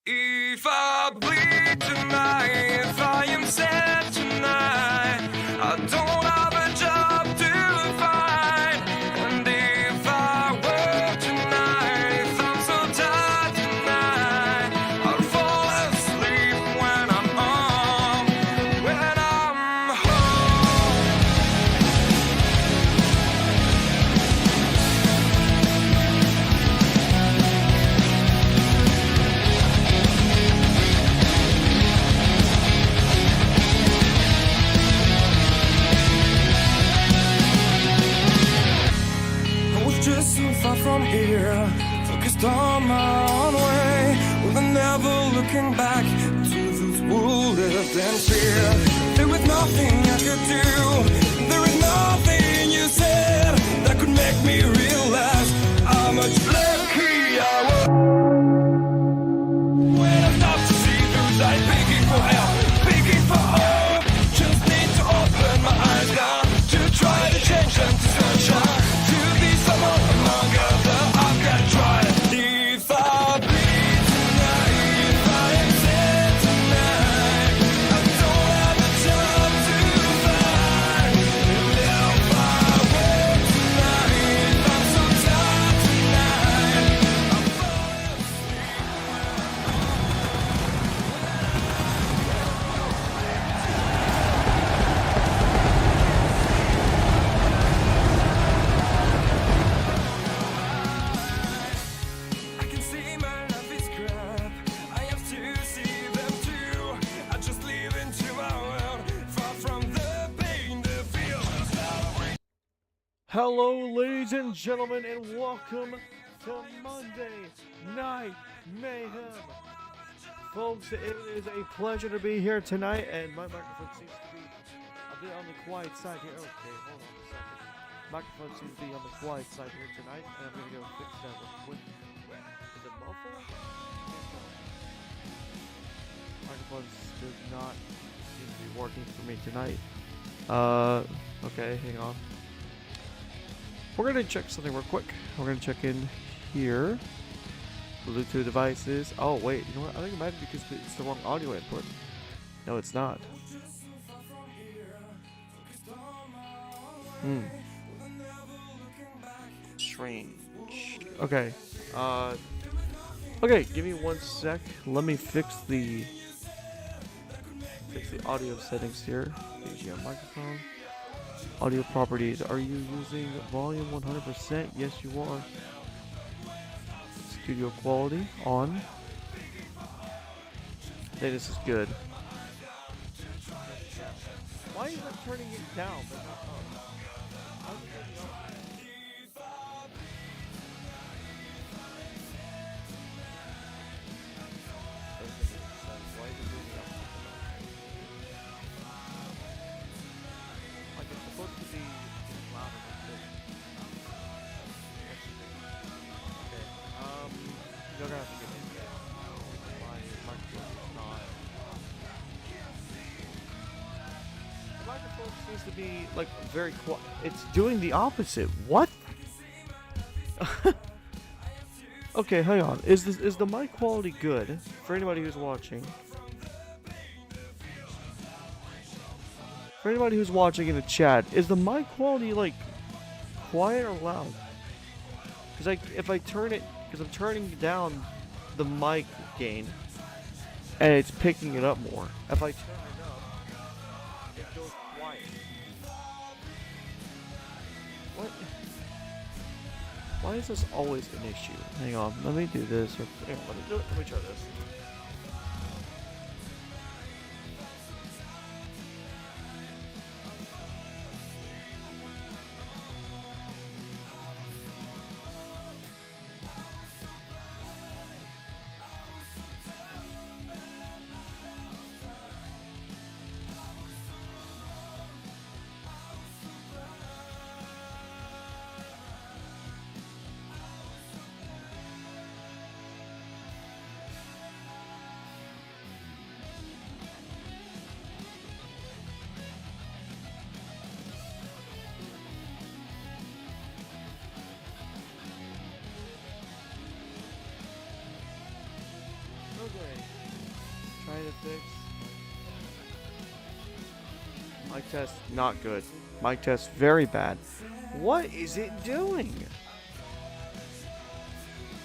If I bleed tonight, if I am sad tonight, I don't have a job to find. And if I work tonight, if I'm so tired tonight, I'll fall asleep when I'm home, when I'm home. I was just so far from here, focused on my own way, with never looking back to those who lived in fear. There was nothing I could do, there is nothing you said that could make me realize how much lucky I was. When I start to see those eyes begging for help, begging for hope, just need to open my eyes now to try to change them to sunshine, to be someone among others. I've got to try. If I bleed tonight, if I am sad tonight, I don't have a job to find. And if I work tonight, if I'm so tired tonight, I'm falling asleep. I can see my life is crap. I have to see them too. I just live into my world, far from the pain, the fear. Hello, ladies and gentlemen, and welcome to Monday Night Mayhem. Folks, it is a pleasure to be here tonight, and my microphone seems to be a bit on the quiet side here. Okay, hold on a second. Microphone seems to be on the quiet side here tonight, and I'm going to go fix that real quick. Is it muffled? Microphone does not seem to be working for me tonight. Okay, hang on. We're going to check something real quick. We're going to check in here. Bluetooth devices. Oh, wait. You know what? I think it might be because it's the wrong audio input. No, it's not. Strange. Okay. Okay, give me 1 sec. Let me fix the audio settings here. BGM microphone. Audio properties. Are you using volume 100%? Yes, you are. Studio quality on. I think this is good. Why is that turning it down but not up? How's it turning up? Doesn't make any sense. Why is it doing it up? Like it's supposed to be louder than this. Okay. You're gonna have to get in there. My microphone is not. The microphone seems to be like very quiet. It's doing the opposite. What? Okay, hang on. Is the mic quality good for anybody who's watching? For anybody who's watching in the chat, is the mic quality like quiet or loud? Because if I turn it, because I'm turning down the mic gain, and it's picking it up more. If I turn it up, it goes quiet. What? Why is this always an issue? Hang on, let me do this. Let me try this. test not good. Mic test very bad. What is it doing?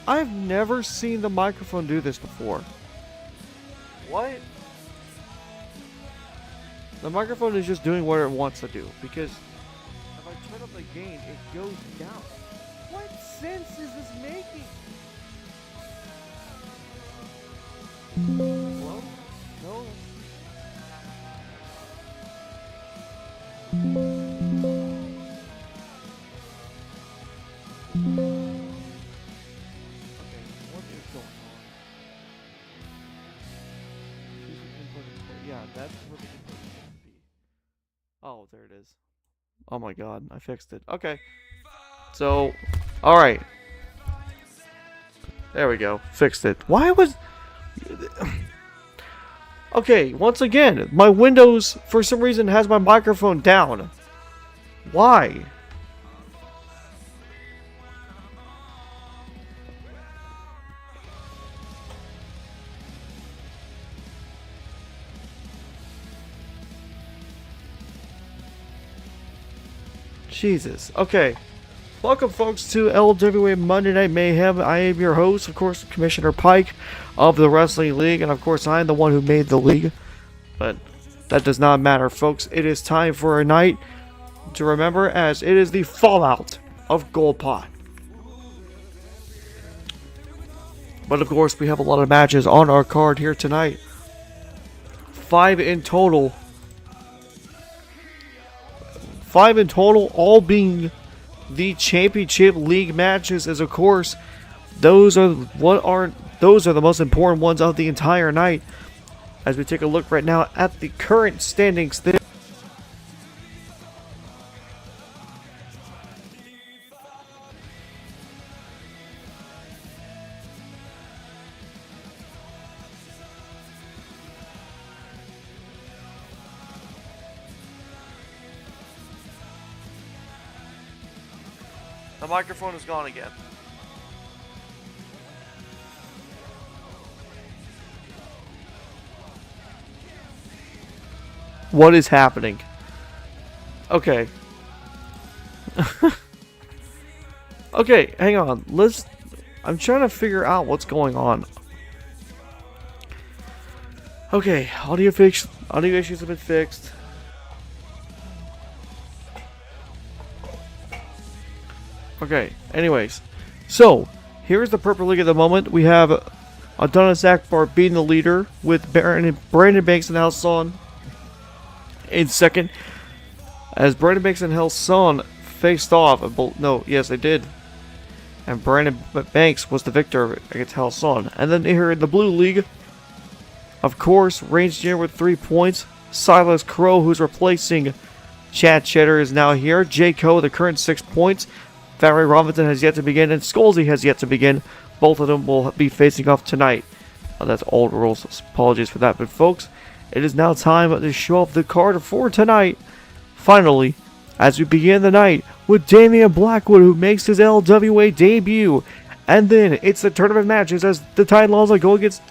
I've never seen the microphone do this before. What? The microphone is just doing what it wants to do, because if I turn up the gain, it goes down. What sense is this making? Hello? No? Okay, what is going on? Yeah, that's where the input is going to be. Oh, there it is. Oh my god, I fixed it. Okay. So, alright. There we go. Fixed it. Why was... Okay, once again, my Windows, for some reason, has my microphone down. Why? Jesus. Okay. Welcome, folks, to LWA Monday Night Mayhem. I am your host, of course, Commissioner Pike of the Wrestling League, and of course, I am the one who made the league. But that does not matter, folks. It is time for a night to remember, as it is the fallout of Gold Pot. But of course, we have a lot of matches on our card here tonight. 5 in total. 5 in total, all being the Championship League matches, as of course those are the most important ones of the entire night. As we take a look right now at the current standings there. The microphone is gone again. What is happening? Okay. Okay, hang on. I'm trying to figure out what's going on. Okay, audio issues have been fixed. Okay, anyways. So, here's the Purple League at the moment. We have Adonis Akbar being the leader, with Brandon Banks and Halson in second. As Brandon Banks and Halson faced off. No, yes, they did. And Brandon Banks was the victor against Halson. And then here in the Blue League, of course, Reigns Jr. with 3 points. Silas Crowe, who's replacing Chad Cheddar, is now here. J. Coe, the current 6 points. Barry Robinson has yet to begin, and SkullZ has yet to begin. Both of them will be facing off tonight. That's old rules, so apologies for that. But folks, it is now time to show off the card for tonight. Finally, as we begin the night with Damien Blackwood, who makes his LWA debut. And then it's the tournament matches as the Titan Lozza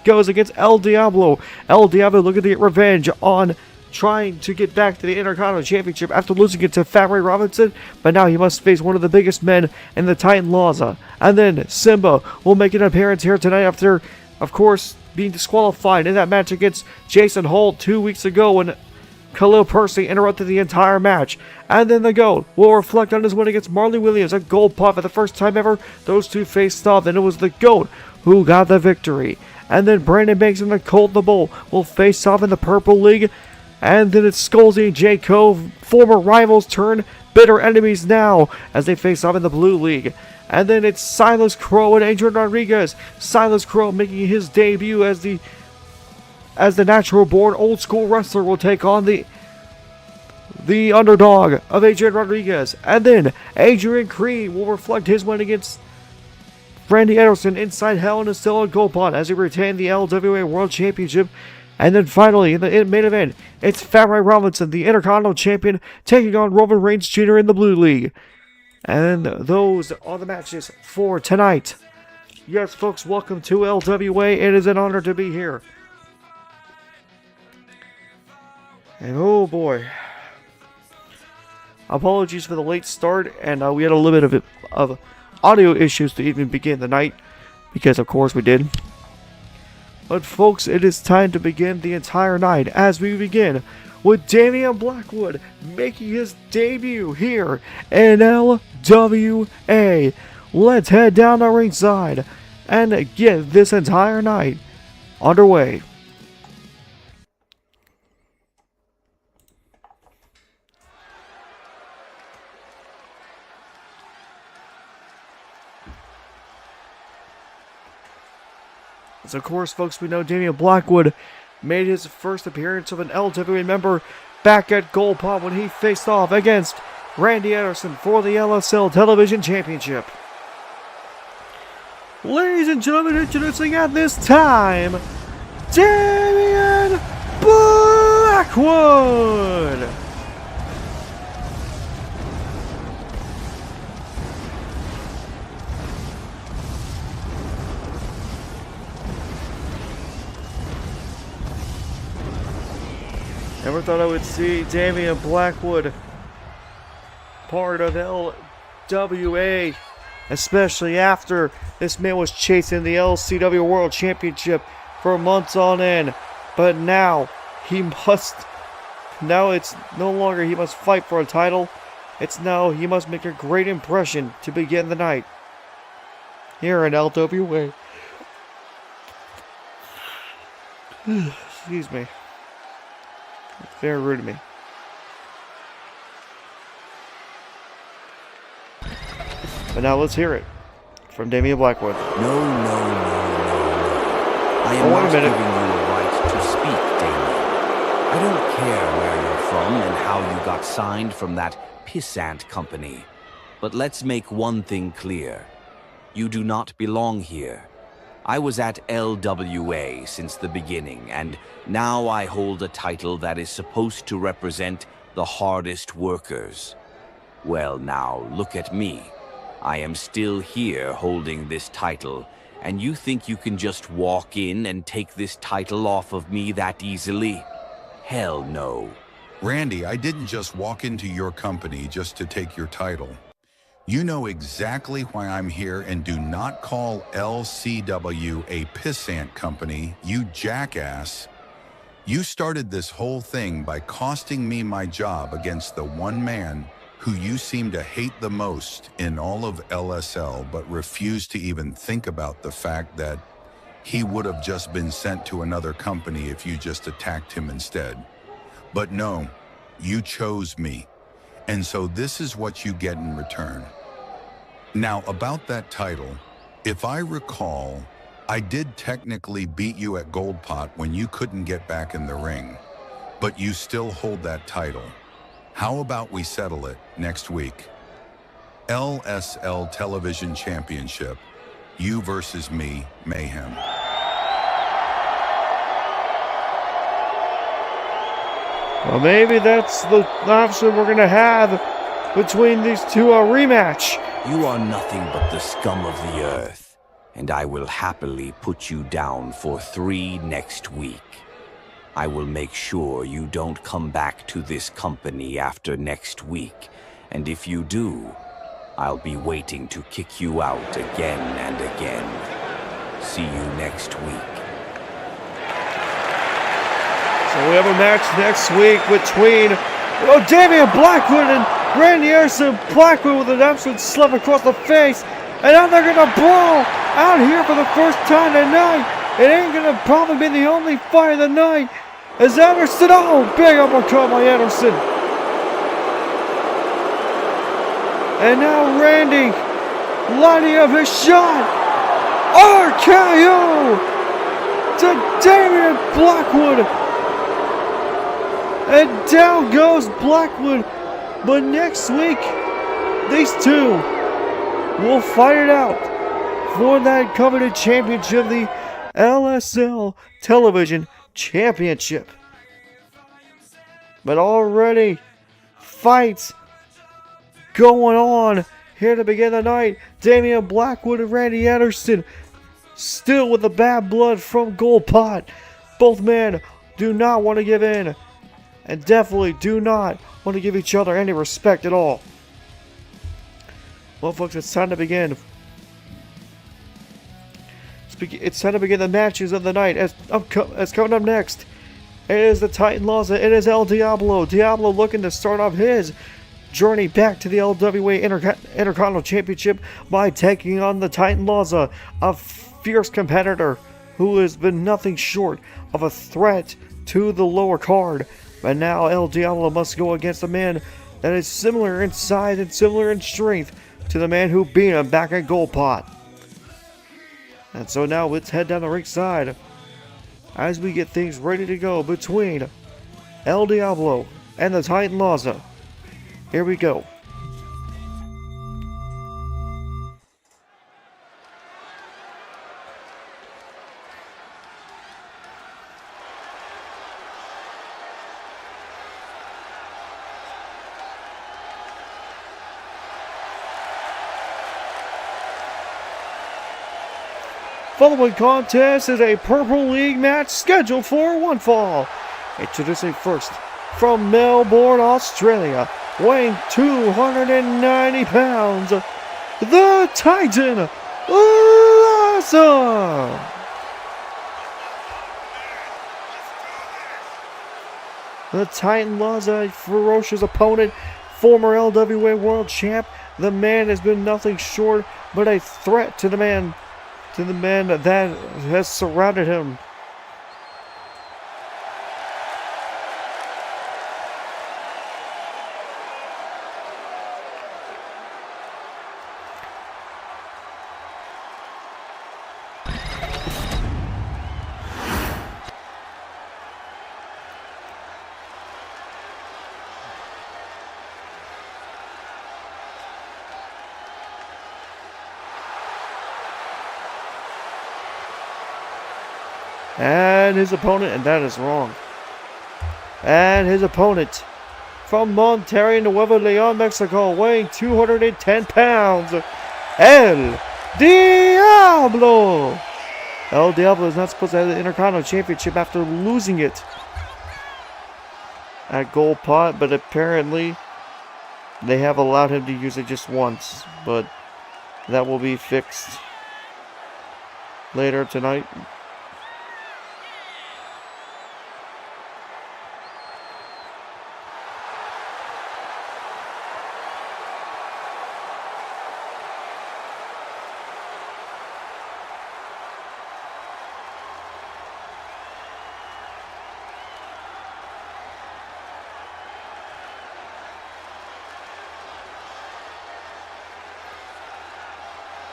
goes against El Diablo. El Diablo looking to get revenge on trying to get back to the Intercontinental Championship after losing it to Barry Robinson, but now he must face one of the biggest men in the Titan Lozza. And then Simba will make an appearance here tonight after, of course, being disqualified in that match against Jason Holt 2 weeks ago when Khalil Percy interrupted the entire match. And then the GOAT will reflect on his win against Marley Williams at Gold Pot for the first time ever. Those two faced off, and it was the GOAT who got the victory. And then Brandon Banks and the Colt the Bull will face off in the Purple League. And then it's SkullZ and J. Coe, former rivals turn bitter enemies now, as they face off in the Blue League. And then it's Silas Crowe and Adrian Rodriguez. Silas Crowe making his debut as the natural-born old-school wrestler will take on the underdog of Adrian Rodriguez. And then Adrian Creed will reflect his win against Randy Ederson inside Hell in a Cell at Gold Pot as he retained the LWA World Championship. And then finally, in the main event, it's Barry Robinson, the Intercontinental Champion, taking on Roman Reigns Jr. in the Blue League. And those are the matches for tonight. Yes, folks, welcome to LWA. It is an honor to be here. And oh boy. Apologies for the late start, and we had a little bit of audio issues to even begin the night, because of course we did. But folks, it is time to begin the entire night as we begin with Damien Blackwood making his debut here in LWA. Let's head down the ringside and get this entire night underway. So of course, folks, we know Damien Blackwood made his first appearance of an LWA member back at Goldpot when he faced off against Randy Ederson for the LSL Television Championship. Ladies and gentlemen, introducing at this time, Damien Blackwood! Never thought I would see Damien Blackwood part of LWA, especially after this man was chasing the LCW World Championship for months on end. But now it's no longer he must fight for a title. It's now he must make a great impression to begin the night here in LWA. Excuse me. Very rude of me. But now let's hear it from Damien Blackwood. No. I am not giving you a right to speak, Damien. I don't care where you're from and how you got signed from that pissant company. But let's make one thing clear. You do not belong here. I was at LWA since the beginning, and now I hold a title that is supposed to represent the hardest workers. Well, now, look at me. I am still here holding this title, and you think you can just walk in and take this title off of me that easily? Hell no. Randy, I didn't just walk into your company just to take your title. You know exactly why I'm here, and do not call LCW a pissant company, you jackass. You started this whole thing by costing me my job against the one man who you seem to hate the most in all of LSL, but refuse to even think about the fact that he would have just been sent to another company if you just attacked him instead. But no, you chose me, and so this is what you get in return. Now, about that title, if I recall, I did technically beat you at Goldpot when you couldn't get back in the ring, but you still hold that title. How about we settle it next week? LSL Television Championship, you versus me, Mayhem. Well, maybe that's the option we're going to have between these two rematch. You are nothing but the scum of the earth, and I will happily put you down for 3 next week. I will make sure you don't come back to this company after next week, and if you do, I'll be waiting to kick you out again and again. See you next week. So we have a match next week between Damien Blackwood and Randy Ederson. Blackwood with an absolute slap across the face. And now they're going to brawl out here for the first time tonight. It ain't going to probably be the only fight of the night. As Ederson, big uppercut by Ederson. And now Randy lining up his shot. RKO to Damien Blackwood. And down goes Blackwood. But next week, these two will fight it out for that coveted championship, the LSL Television Championship. But already, fights going on here to begin the night. Damien Blackwood and Randy Ederson still with the bad blood from Goldpot. Both men do not want to give in. and definitely do not want to give each other any respect at all. Well, folks, it's time to begin. It's time to begin the matches of the night. As coming up next, it is the Titan Lozza. It is El Diablo. Diablo looking to start off his journey back to the LWA Intercontinental Championship by taking on the Titan Lozza, a fierce competitor who has been nothing short of a threat to the lower card. But now El Diablo must go against a man that is similar in size and similar in strength to the man who beat him back at Gold Pot. And so now let's head down the ringside as we get things ready to go between El Diablo and the Titan Lozza. Here we go. Following contest is a Purple League match scheduled for one fall. Introducing first from Melbourne, Australia, weighing 290 pounds, the Titan Lozza. The Titan Lozza, a ferocious opponent, former LWA World Champ. The man has been nothing short but a threat to the man that has surrounded him. And his opponent, and that is wrong. And his opponent from Monterrey, Nuevo Leon, Mexico, weighing 210 pounds, El Diablo. El Diablo is not supposed to have the Intercontinental Championship after losing it at Gold Pot, but apparently they have allowed him to use it just once. But that will be fixed later tonight.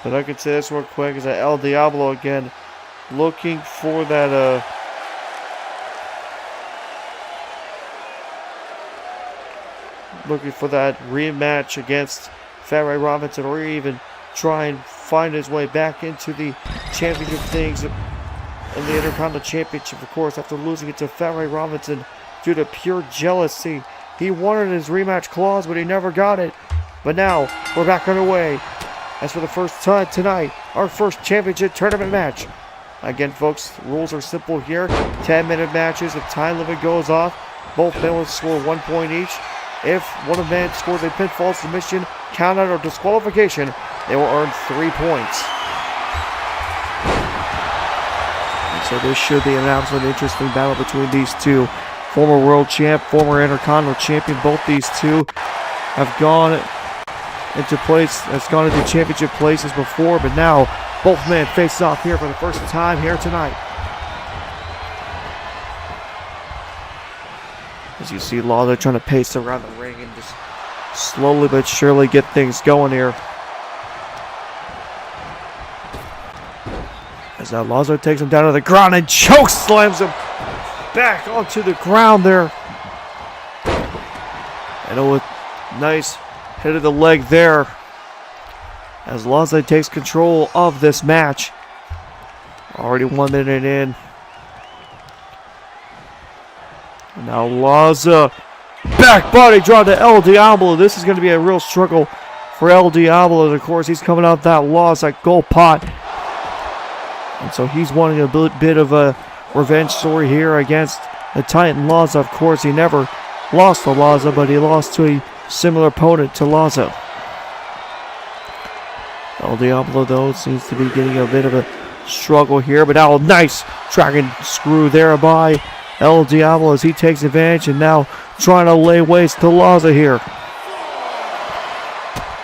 But I can say this real quick, is that El Diablo again looking for that rematch against Fat Ray Robinson, or even try and find his way back into the championship things in the Intercontinental Championship, of course, after losing it to Fat Ray Robinson due to pure jealousy. He wanted his rematch clause, but he never got it. But now we're back underway. As for the first time tonight, our first championship tournament match. Again, folks, rules are simple here. 10-minute matches. If time limit goes off, both men will score 1 point each. If one of them scores a pinfall, submission, countout, or disqualification, they will earn 3 points. And so this should be an absolutely interesting battle between these two. Former world champ, former Intercontinental Champion. Both these two have gone into championship places before, but now both men face off here for the first time here tonight. As you see Lozza trying to pace around the ring and just slowly but surely get things going here. As now Lozza takes him down to the ground and choke slams him back onto the ground there. And a nice hit of the leg there as Lozza takes control of this match. Already 1 minute in. And now Lozza, back body draw to El Diablo. This is going to be a real struggle for El Diablo. Of course, he's coming out that loss at Gold Pot. And so he's wanting a bit of a revenge story here against the Titan Lozza. Of course, he never lost to Lozza, but he lost to a similar opponent to Lozza. El Diablo, though, seems to be getting a bit of a struggle here, but now nice dragon screw there by El Diablo as he takes advantage and now trying to lay waste to Lozza here.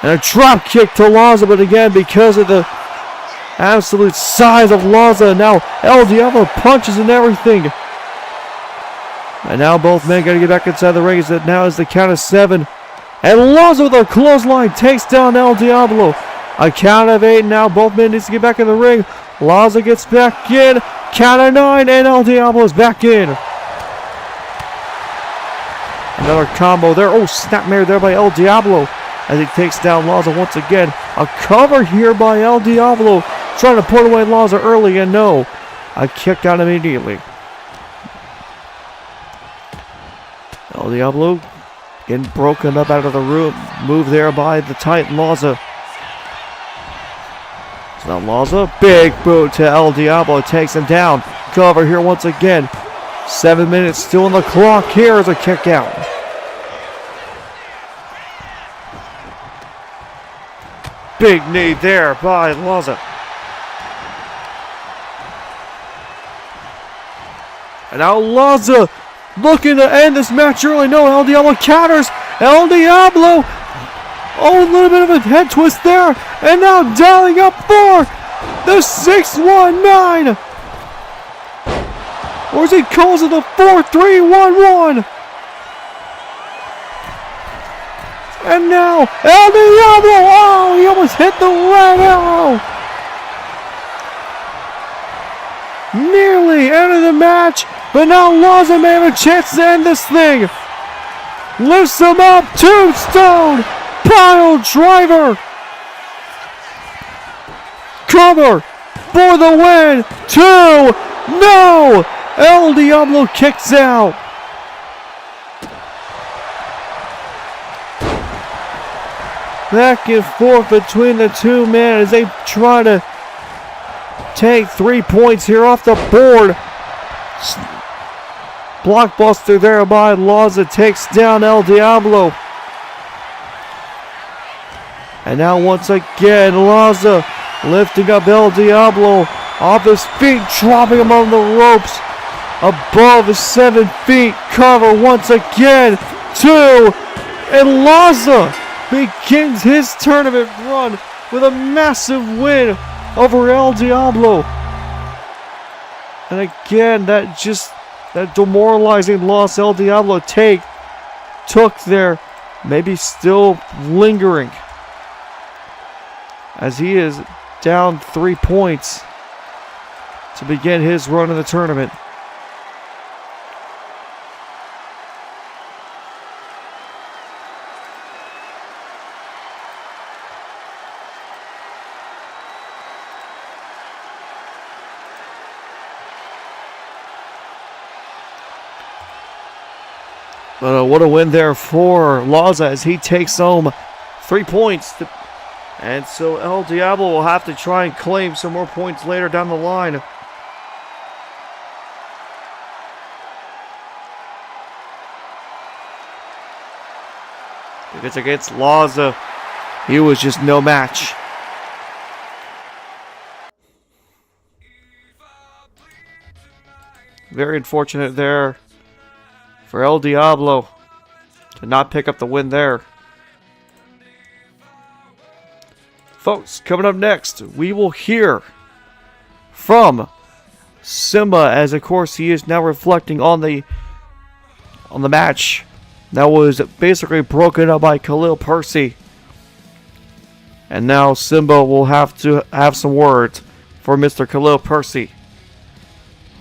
And a drop kick to Lozza, but again, because of the absolute size of Lozza, now El Diablo punches and everything. And now both men got to get back inside the ring. That now is the count of 7. And Lozza with a clothesline takes down El Diablo. A count of 8. Now both men need to get back in the ring. Lozza gets back in. Count of 9. And El Diablo is back in. Another combo there. Oh, snapmare there by El Diablo as he takes down Lozza once again. A cover here by El Diablo. Trying to put away Lozza early, and no. A kick out immediately. El Diablo getting broken up out of the room. Move there by the Titan Lozza. So now Lozza, big boot to El Diablo. Takes him down. Cover here once again. 7 minutes still on the clock. Here is a kick out. Big knee there by Lozza. And now Lozza looking to end this match early. No, El Diablo counters. El Diablo. Oh, a little bit of a head twist there. And now dialing up for the 619. Or as he calls it, the 4-3-1-1. And now El Diablo. Oh, he almost hit the red arrow. Nearly end of the match. But now Lozza may have a chance to end this thing. Lifts him up. Tombstone. Pile driver. Cover for the win. 2. No. El Diablo kicks out. Back and forth between the two men as they try to take 3 points here off the board. Blockbuster there by Lozza takes down El Diablo. And now once again Lozza lifting up El Diablo off his feet, dropping him on the ropes above his 7 feet. Cover once again. 2. And Lozza begins his tournament run with a massive win over El Diablo. And again, that demoralizing loss El Diablo took there, maybe still lingering, as he is down 3 points to begin his run in the tournament. But what a win there for Lozza as he takes home 3 points. And so El Diablo will have to try and claim some more points later down the line. Because against Lozza, he was just no match. Very unfortunate there for El Diablo to not pick up the win there. Folks, coming up next, we will hear from Simba, as of course he is now reflecting on the match that was basically broken up by Khalil Percy. And now Simba will have to have some words for Mr. Khalil Percy.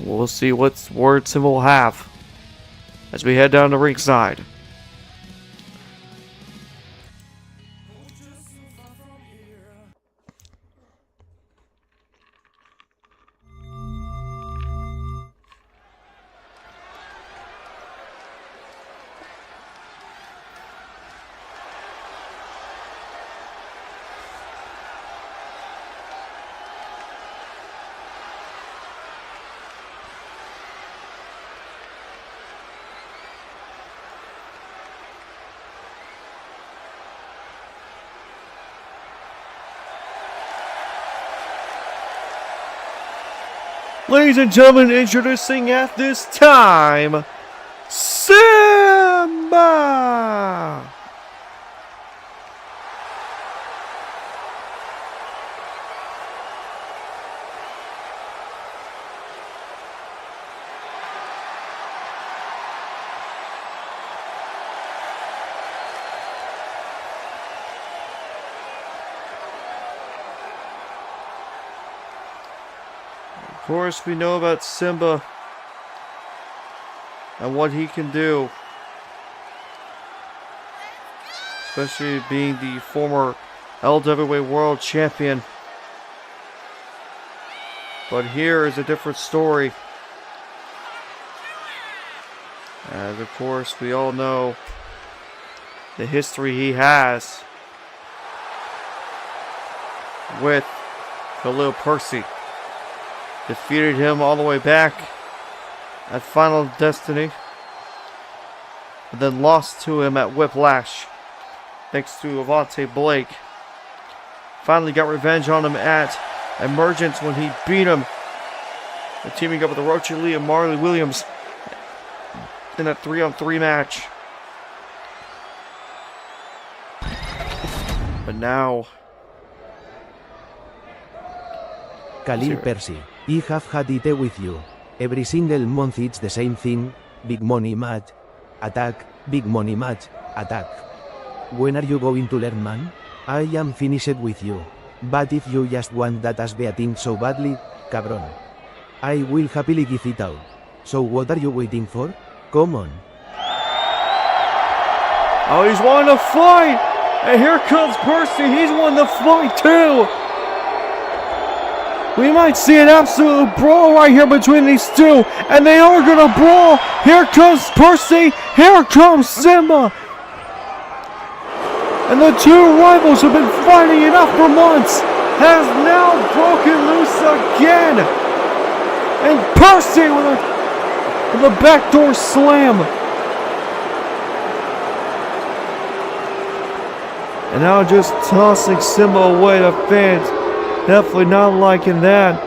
We'll see what words Simba will have as we head down to ringside. Ladies and gentlemen, introducing at this time, Simba! Of course, we know about Simba and what he can do, especially being the former LWA World Champion. But here is a different story. As of course, we all know the history he has with Khalil Percy. Defeated him all the way back at Final Destiny, and then lost to him at Whiplash next to Avante Blake. Finally got revenge on him at Emergence when he beat him, teaming up with the Rocha Lee and Marley Williams in that 3-on-3 match. But now, Khalil Percy, I have had it with you. Every single month it's the same thing. Big money match, attack, big money match, attack. When are you going to learn, man? I am finished with you. But if you just want that as beating so badly, cabron, I will happily give it out. So what are you waiting for? Come on. oh, he's wanting to fight! And here comes Percy, he's wanting to fight too! We might see an absolute brawl right here between these two, and they are gonna brawl. Here comes Percy, here comes Simba. And the two rivals who've been fighting it out for months has now broken loose again. And Percy with a backdoor slam. And now just tossing Simba away to fans. Definitely not liking that.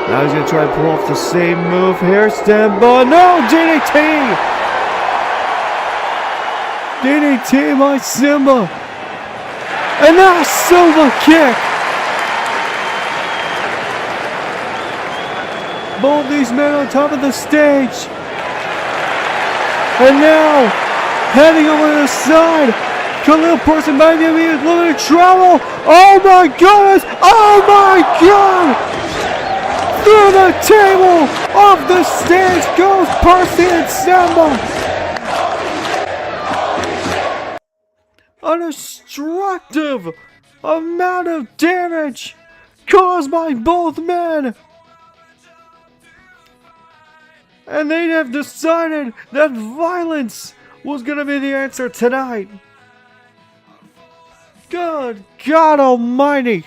Now he's going to try to pull off the same move here. Simba, no! DDT! DDT by Simba. And now Simba kick. Both these men on top of the stage. And now, heading over to the side. Khalil Percy might be in a little bit of trouble. Oh my goodness! Oh my god! Through the table, off the stage goes Percy and Simba. A destructive amount of damage caused by both men. And they have decided that violence was going to be the answer tonight. Good God Almighty!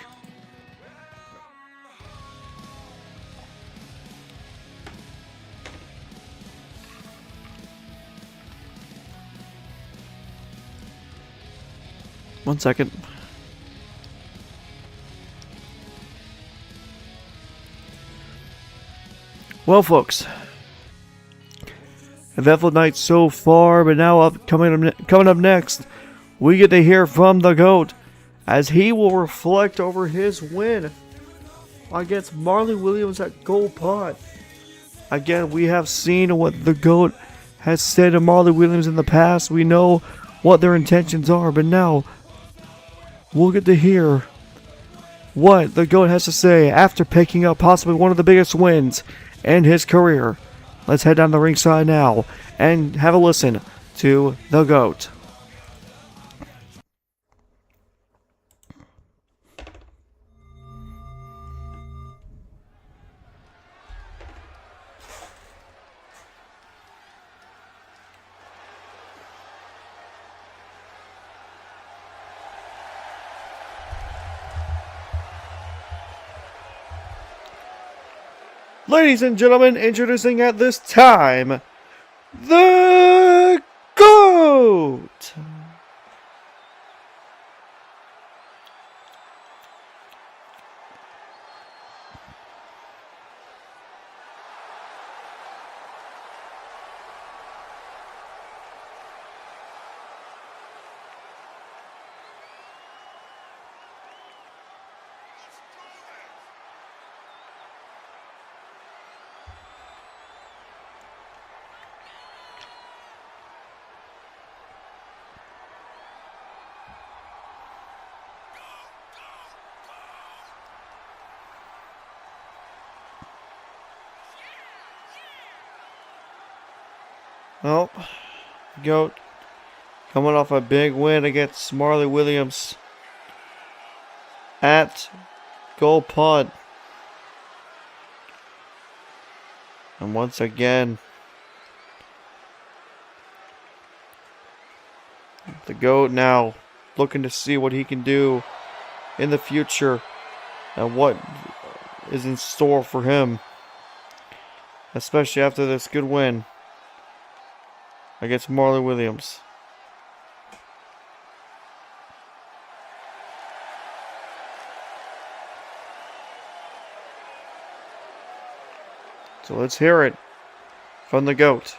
One second. Well, folks, eventful night so far, but now coming up next, we get to hear from the GOAT as he will reflect over his win against Marley Williams at Gold Pot. Again, we have seen what the GOAT has said to Marley Williams in the past. We know what their intentions are, but now we'll get to hear what the GOAT has to say after picking up possibly one of the biggest wins in his career. Let's head down the ringside now and have a listen to the GOAT. Ladies and gentlemen, introducing at this time, the GOAT! Well, GOAT coming off a big win against Marley Williams at Gold Pod. And once again, the GOAT now looking to see what he can do in the future and what is in store for him, especially after this good win against Marley Williams. So let's hear it from the GOAT.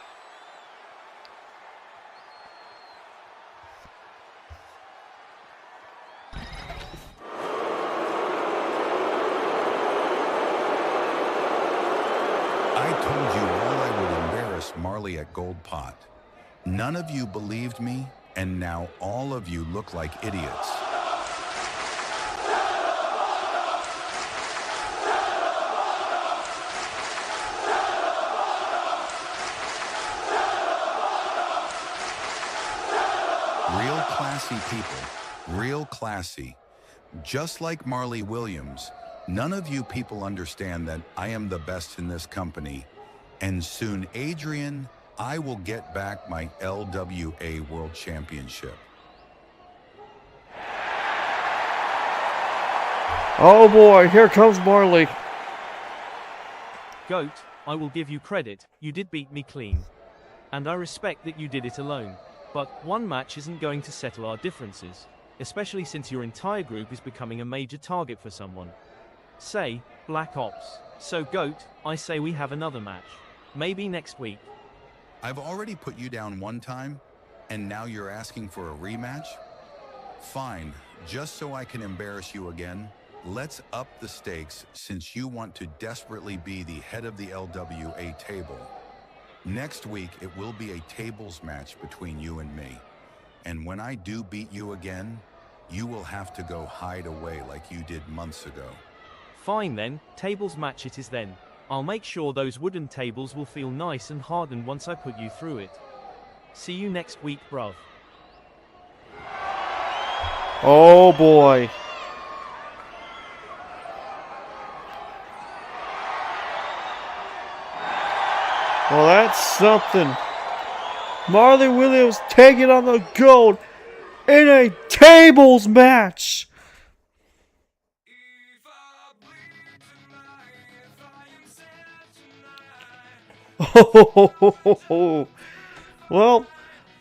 I told you all I would embarrass Marley at Gold Pot. None of you believed me, and now all of you look like idiots. Real classy people, real classy. Just like Marley Williams, none of you people understand that I am the best in this company, and soon, Adrian, I will get back my LWA World Championship. Oh boy, here comes Marley. GOAT, I will give you credit, you did beat me clean. And I respect that you did it alone. But one match isn't going to settle our differences, especially since your entire group is becoming a major target for someone. Say, Black Ops. So GOAT, I say we have another match. Maybe next week. I've already put you down one time, and now you're asking for a rematch? Fine, just so I can embarrass you again, let's up the stakes since you want to desperately be the head of the LWA table. Next week, it will be a tables match between you and me. And when I do beat you again, you will have to go hide away like you did months ago. Fine then, tables match it is then. I'll make sure those wooden tables will feel nice and hardened once I put you through it. See you next week, bruv. Oh boy. Well, that's something. Marley Williams taking on the GOAT in a tables match. Oh, well,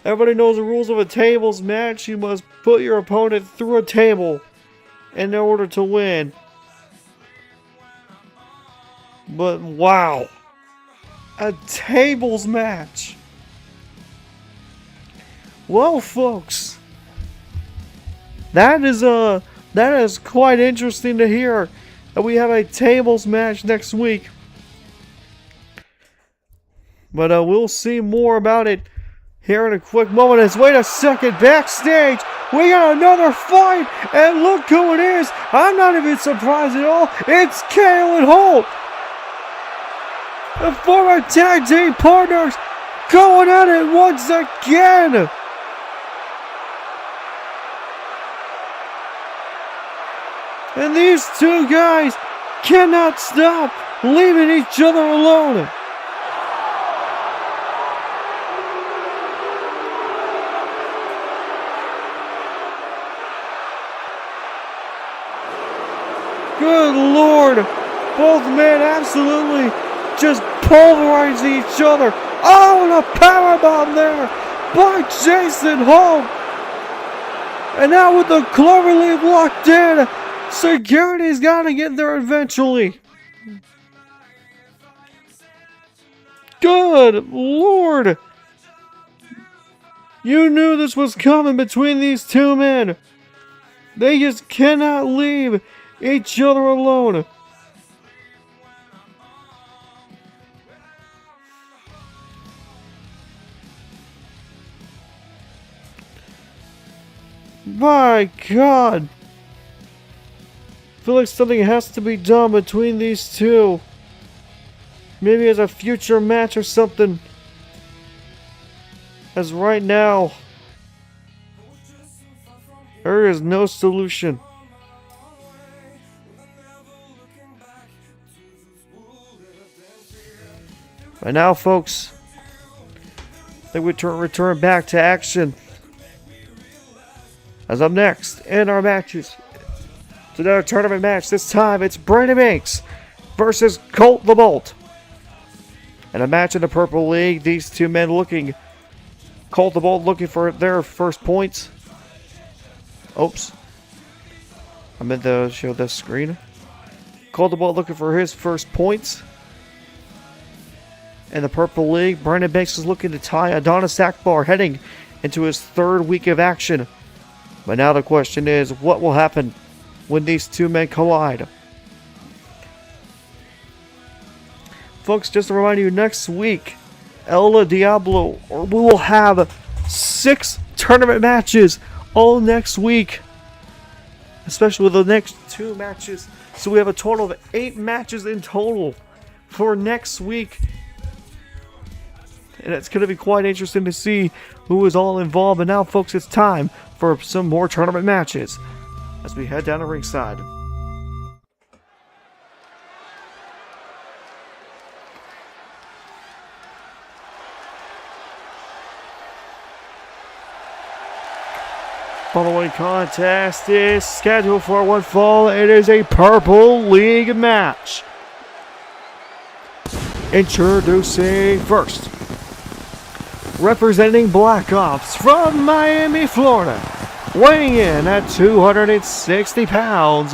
everybody knows the rules of a tables match. You must put your opponent through a table in order to win. But wow, a tables match. Well, folks, that is quite interesting to hear that we have a tables match next week. But we'll see more about it here in a quick moment. As wait a second, backstage, we got another fight, and look who it is. I'm not even surprised at all. It's Kale and Holt, the former tag team partners, going at it once again. And these two guys cannot stop leaving each other alone. Good Lord, both men absolutely just pulverizing each other. Oh, and a powerbomb there by Jason Holt. And now with the Cloverleaf locked in, security's got to get there eventually. Good Lord. You knew this was coming between these two men. They just cannot leave each other alone. My God. I feel like something has to be done between these two. Maybe as a future match or something. As right now, there is no solution. But now, folks, they return back to action. As up next in our matches, it's another tournament match. This time it's Brandon Banks versus Colt the Bolt. And a match in the Purple League. These two men looking, Colt the Bolt looking for their first points. Oops. I meant to show this screen. Colt the Bolt looking for his first points. In the Purple League, Brandon Banks is looking to tie Adonis Akbar heading into his third week of action. But now the question is, what will happen when these two men collide? Folks, just to remind you, next week, Diablo, we will have 6 tournament matches all next week. Especially with the next 2 matches. So we have a total of 8 matches in total for next week. And it's going to be quite interesting to see who is all involved. And now, folks, it's time for some more tournament matches as we head down to ringside. Following contest is scheduled for one fall. It is a Purple League match. Introducing first, representing Black Ops from Miami, Florida, weighing in at 260 pounds,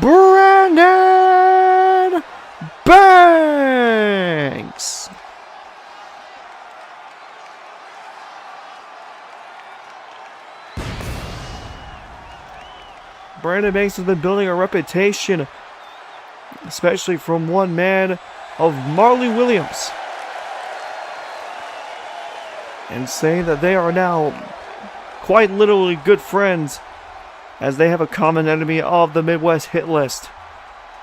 Brandon Banks. Brandon Banks has been building a reputation, especially from one man of Marley Williams, and saying that they are now quite literally good friends, as they have a common enemy of the Midwest hit list.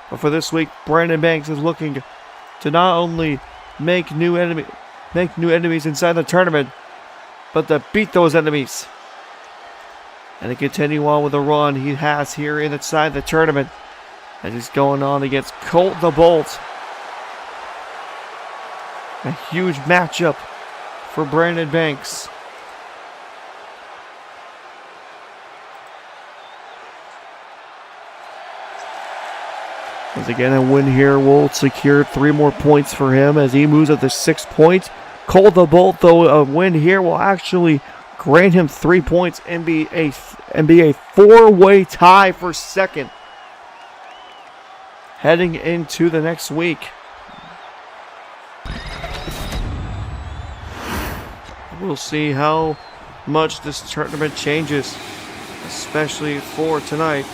But for this week, Brandon Banks is looking to not only make new enemies inside the tournament, but to beat those enemies and to continue on with the run he has here inside the tournament, as he's going on against Colt the Bolt. A huge matchup for Brandon Banks. Once again, a win here will secure 3 more points for him as he moves up to 6 points. Colt the Bolt, though, a win here will actually grant him 3 points and be a 4-way tie for second heading into the next week. We'll see how much this tournament changes, especially for tonight.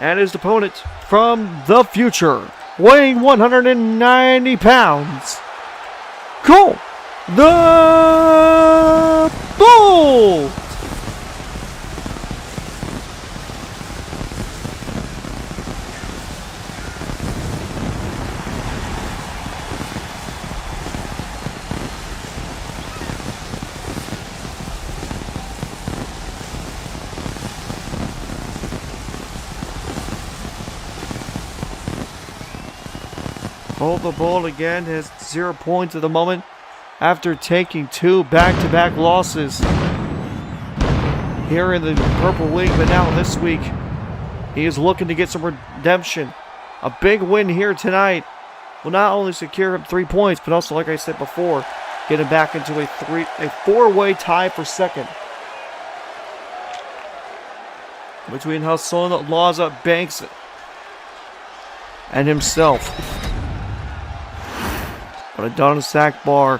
And his opponent from the future, weighing 190 pounds, Colt the Bolt. Colt the Bolt again has 0 points at the moment after taking 2 back-to-back losses here in the Purple League. But now this week, he is looking to get some redemption. A big win here tonight will not only secure him 3 points, but also, like I said before, get him back into a 4-way tie for second between Titan Lozza, Banks, and himself. But Adonis Akbar,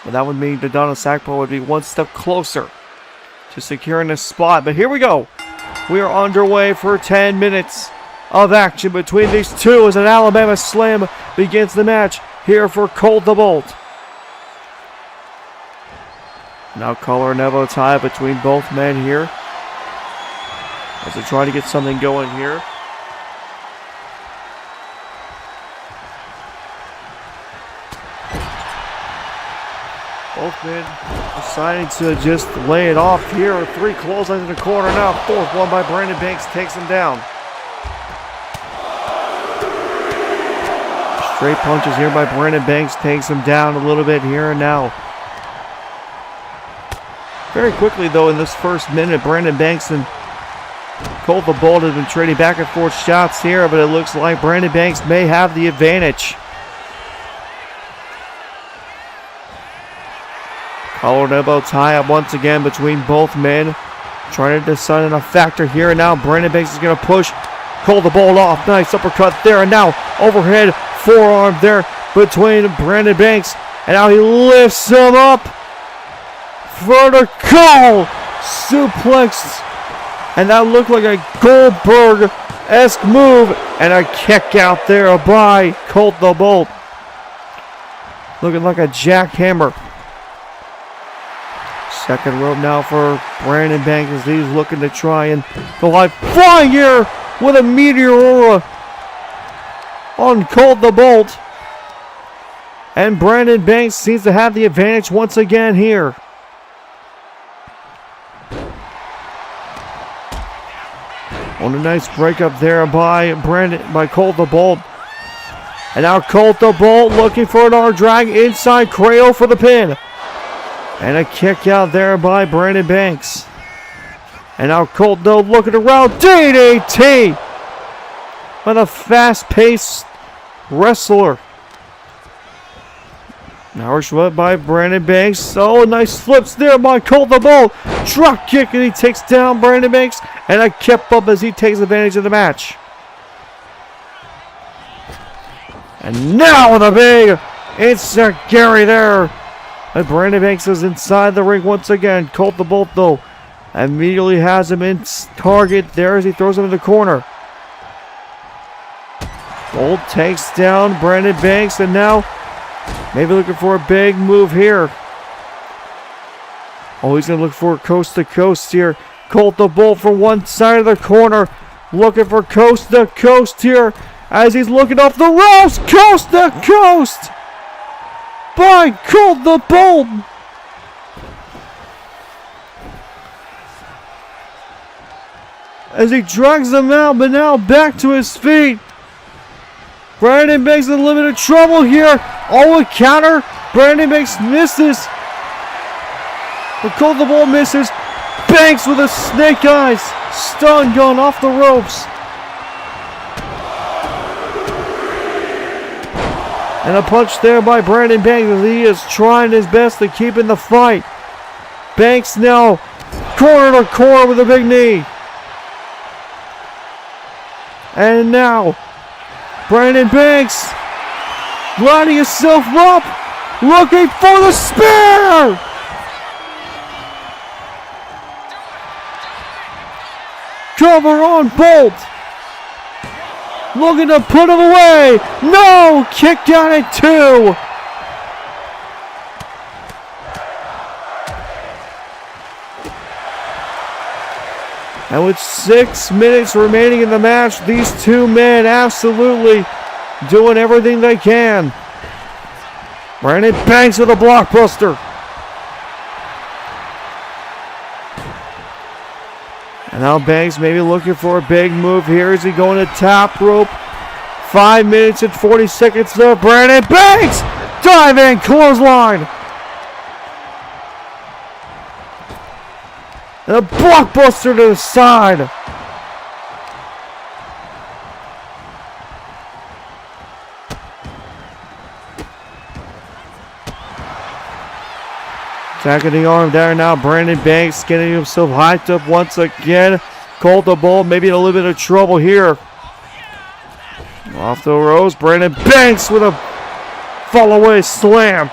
well, that would mean Adonis Akbar would be 1 step closer to securing a spot. But here we go. We are underway for 10 minutes of action between these two as an Alabama Slam begins the match here for Colt the Bolt. Now collar and elbow tie between both men here, as they try to get something going here. Both men deciding to just lay it off here. 3 clotheslines in the corner now. 4th one by Brandon Banks takes him down. Straight punches here by Brandon Banks takes him down a little bit here and now. Very quickly though in this first minute, Brandon Banks and Colt the Bolt have been trading back and forth shots here, but it looks like Brandon Banks may have the advantage. Collar and elbow tie up once again between both men. Trying to decide on a factor here. And now Brandon Banks is going to push Colt the Bolt off. Nice uppercut there. And now overhead forearm there between Brandon Banks. And now he lifts him up. Vertical suplex. And that looked like a Goldberg-esque move. And a kick out there by Colt the Bolt. Looking like a jackhammer. Second rope now for Brandon Banks as he's looking to try and go high flying here with a meteor aura on Colt the Bolt. And Brandon Banks seems to have the advantage once again here. On a nice breakup there by Colt the Bolt. And now Colt the Bolt looking for an arm drag inside Crowe for the pin. And a kick out there by Brandon Banks. And now Colt though looking around. DDT! But a fast-paced wrestler. Now we're by Brandon Banks. Oh, nice flips there by Colt the Bolt. Drop kick and he takes down Brandon Banks. And a kick up as he takes advantage of the match. And now with a big instant Gary there. And Brandon Banks is inside the ring once again. Colt the Bolt, though, immediately has him in target there as he throws him in the corner. Bolt takes down Brandon Banks, and now maybe looking for a big move here. Oh, he's going to look for coast to coast here. Colt the Bolt from one side of the corner, looking for coast to coast here as he's looking off the ropes. Coast to coast! By Colt the Bolt. As he drags him out, but now back to his feet. Brandon Banks in a little bit of trouble here. Oh, a counter. Brandon Banks misses. But Colt the Bolt misses. Banks with a snake eyes. Stun gun off the ropes. And a punch there by Brandon Banks as he is trying his best to keep in the fight. Banks now corner to corner with a big knee. And now Brandon Banks lining himself up, looking for the spear. Cover on Bolt. Looking to put him away. No! Kick out at 2. And with 6 minutes remaining in the match, these two men absolutely doing everything they can. Brandon Banks with a blockbuster. And now Banks maybe looking for a big move here. Is he going to top rope? 5 minutes and 40 seconds there. Brandon Banks! Dive in, clothesline! And a blockbuster to the side. Attacking the arm there now. Brandon Banks getting himself hyped up once again. Colt the Bolt maybe in a little bit of trouble here. Off the ropes. Brandon Banks with a fall away slam.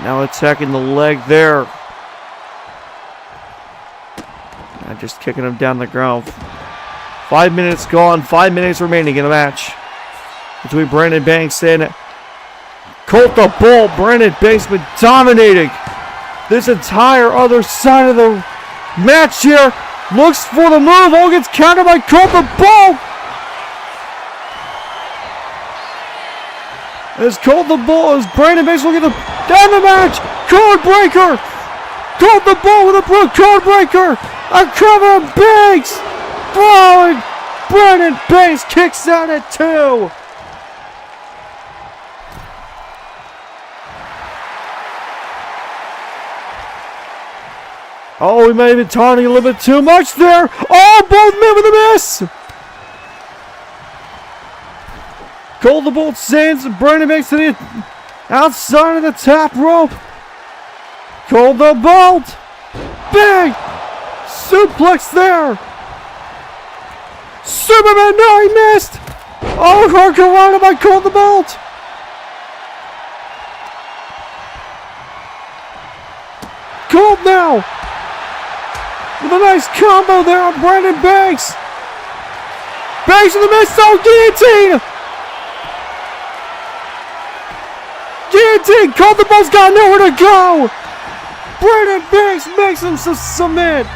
Now attacking the leg there. And just kicking him down the ground. 5 minutes gone. 5 minutes remaining in the match between Brandon Banks and Colt the Bull, Brandon Banks been dominating this entire other side of the match here. Looks for the move. Oh, gets countered by Colt the Bull. As Colt the Bull, as Brandon Banks looking to down the match. Code breaker. Colt the Bull with a code breaker. A cover of Banks. Throwing. Brandon Banks kicks out at 2. Oh, we may have been taunting a little bit too much there. Oh, both men with a miss. Colt the Bull sends Brandon Banks to the outside of the top rope. Colt the Bull. Bang. Suplex there. Superman, no, he missed. Oh, Hurricanrana by Colt the Bull. Colt now. With a nice combo there on Brandon Banks. Banks in the miss. Oh, guillotine. Guillotine. Colt the Bull's got nowhere to go. Brandon Banks makes him submit.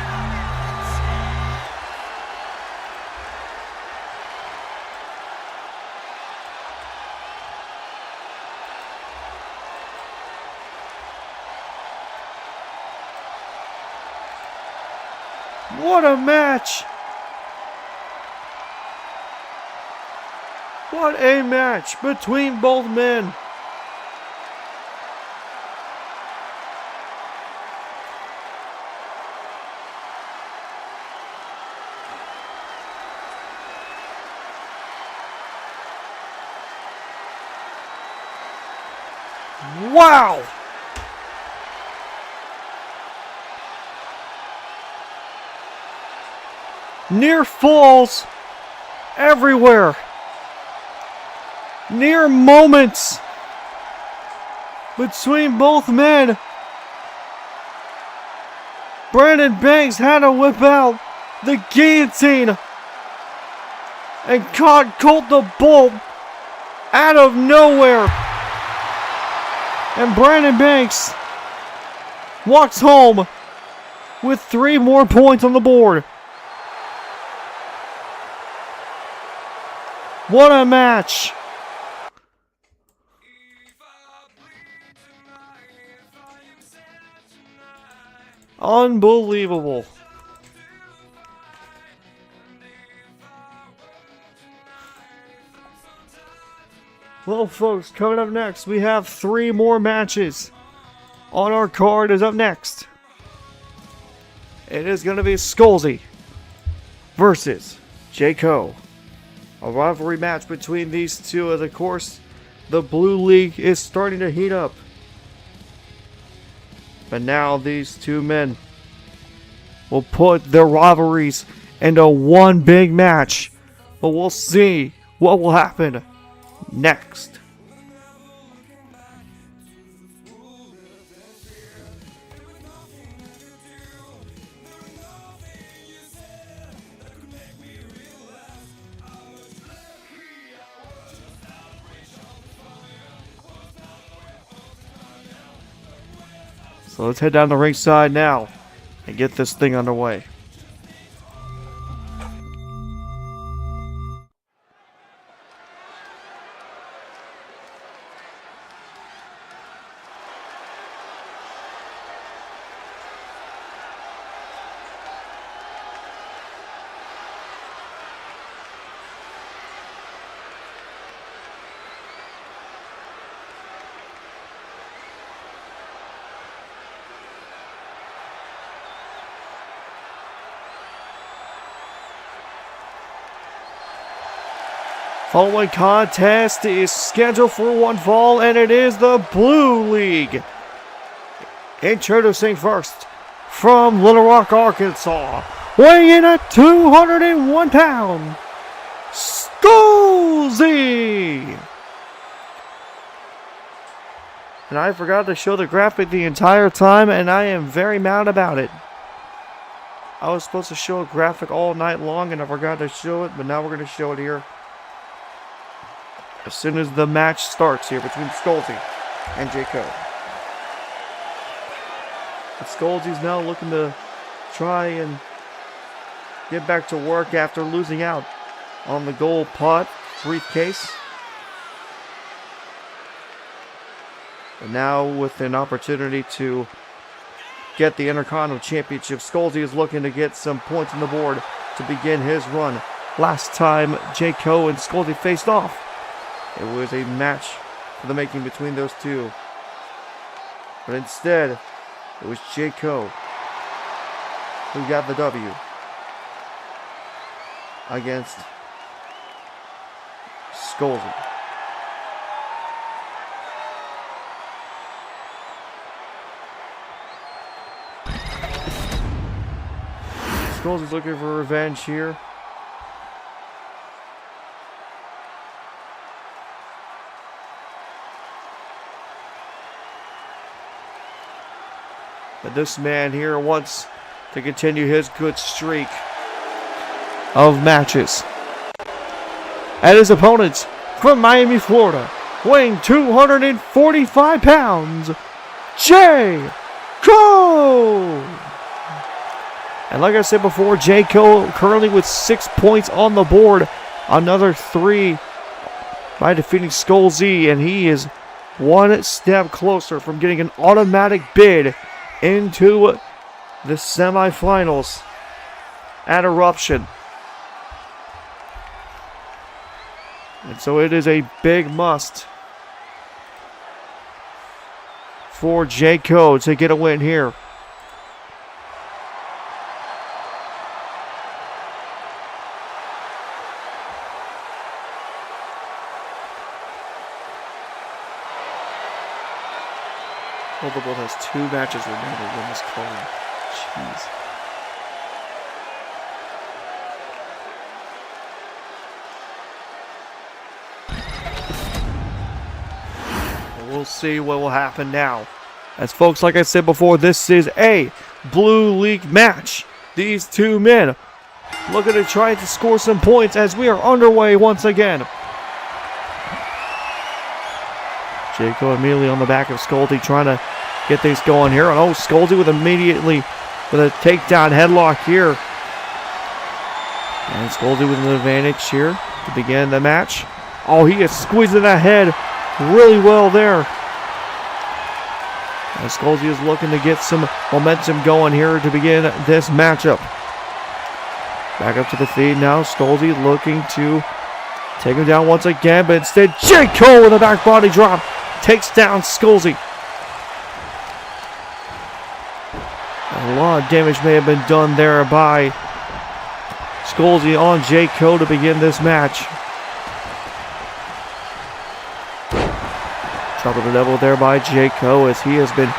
What a match! What a match between both men. Wow! Near falls everywhere. Near moments between both men. Brandon Banks had to whip out the guillotine and caught Colt the Bull out of nowhere. And Brandon Banks walks home with 3 more points on the board. What a match! Unbelievable. Well, folks, coming up next, we have 3 more matches on our card. Is up next. It is going to be SkullZ versus J.Co. A rivalry match between these two, as of course the Blue League is starting to heat up. But now these two men will put their rivalries into one big match. But we'll see what will happen next. So let's head down the ringside now and get this thing underway. Following contest is scheduled for one fall, and it is the Blue League. Introducing first, from Little Rock, Arkansas, weighing in at 201 pounds, SkullZ. And I forgot to show the graphic the entire time, and I am very mad about it. I was supposed to show a graphic all night long, and I forgot to show it, but now we're going to show it here as soon as the match starts here between SkullZ and J. Coe. But SkullZ's now looking to try and get back to work after losing out on the gold pot briefcase. And now with an opportunity to get the Intercontinental Championship, SkullZ is looking to get some points on the board to begin his run. Last time J. Coe and SkullZ faced off, it was a match for the making between those two. But instead, it was J. Coe who got the W against SkullZ. SkullZ's looking for revenge here. But this man here wants to continue his good streak of matches. And his opponents from Miami, Florida, weighing 245 pounds, J. Coe! And like I said before, J. Coe currently with 6 points on the board. Another 3 by defeating SkullZ, and he is one step closer from getting an automatic bid into the semifinals at Eruption. And so it is a big must for J. Coe to get a win here. Both has 2 matches remaining to win this card. Jeez. We'll see what will happen now. As folks, like I said before, this is a Blue League match. These 2 men looking to try to score some points as we are underway once again. J. Coe immediately on the back of SkullZ trying to get things going here. Oh, SkullZ with a takedown headlock here. And SkullZ with an advantage here to begin the match. Oh, he is squeezing that head really well there. And SkullZ is looking to get some momentum going here to begin this matchup. Back up to the feet now. SkullZ looking to take him down once again, but instead J. Coe with a back body drop takes down SkullZ. A lot of damage may have been done there by SkullZ on J. Coe to begin this match. Drop of the devil there by J. Coe as he has been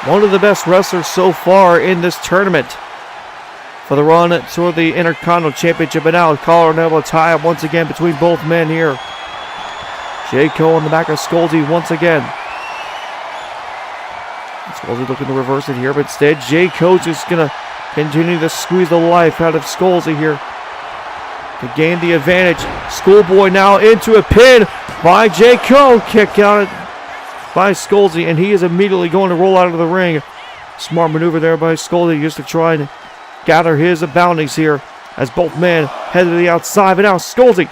one of the best wrestlers so far in this tournament. For the run toward the Intercontinental Championship, and now collar and elbow tie-up once again between both men here. J. Coe on the back of SkullZ once again. SkullZ looking to reverse it here, but instead J. Coe just going to continue to squeeze the life out of SkullZ here to gain the advantage. Schoolboy now into a pin by J. Coe. Kick out by SkullZ, and he is immediately going to roll out of the ring. Smart maneuver there by SkullZ just to try and gather his bounties here as both men head to the outside. But now SkullZ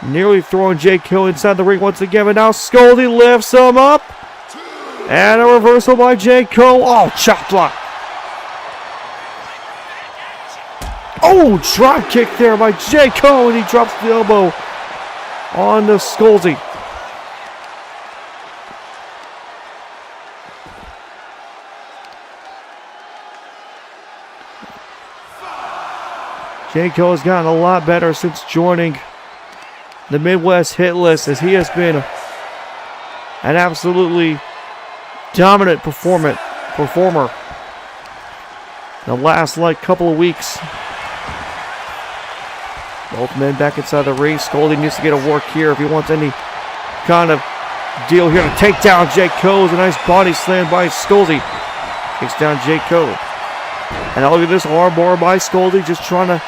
nearly throwing J. Coe inside the ring once again. But now SkullZ lifts him up. And a reversal by J. Coe. Oh, chop block. Oh, drop kick there by J. Coe. And he drops the elbow on the SkullZ. J. Coe has gotten a lot better since joining the Midwest hit list, as he has been an absolutely dominant performer the last couple of weeks. Both men back inside the ring. SkullZ needs to get a work here if he wants any kind of deal here to take down J. Coe. A nice body slam by SkullZ. Takes down J. Coe. And now look at this armbar by SkullZ, just trying to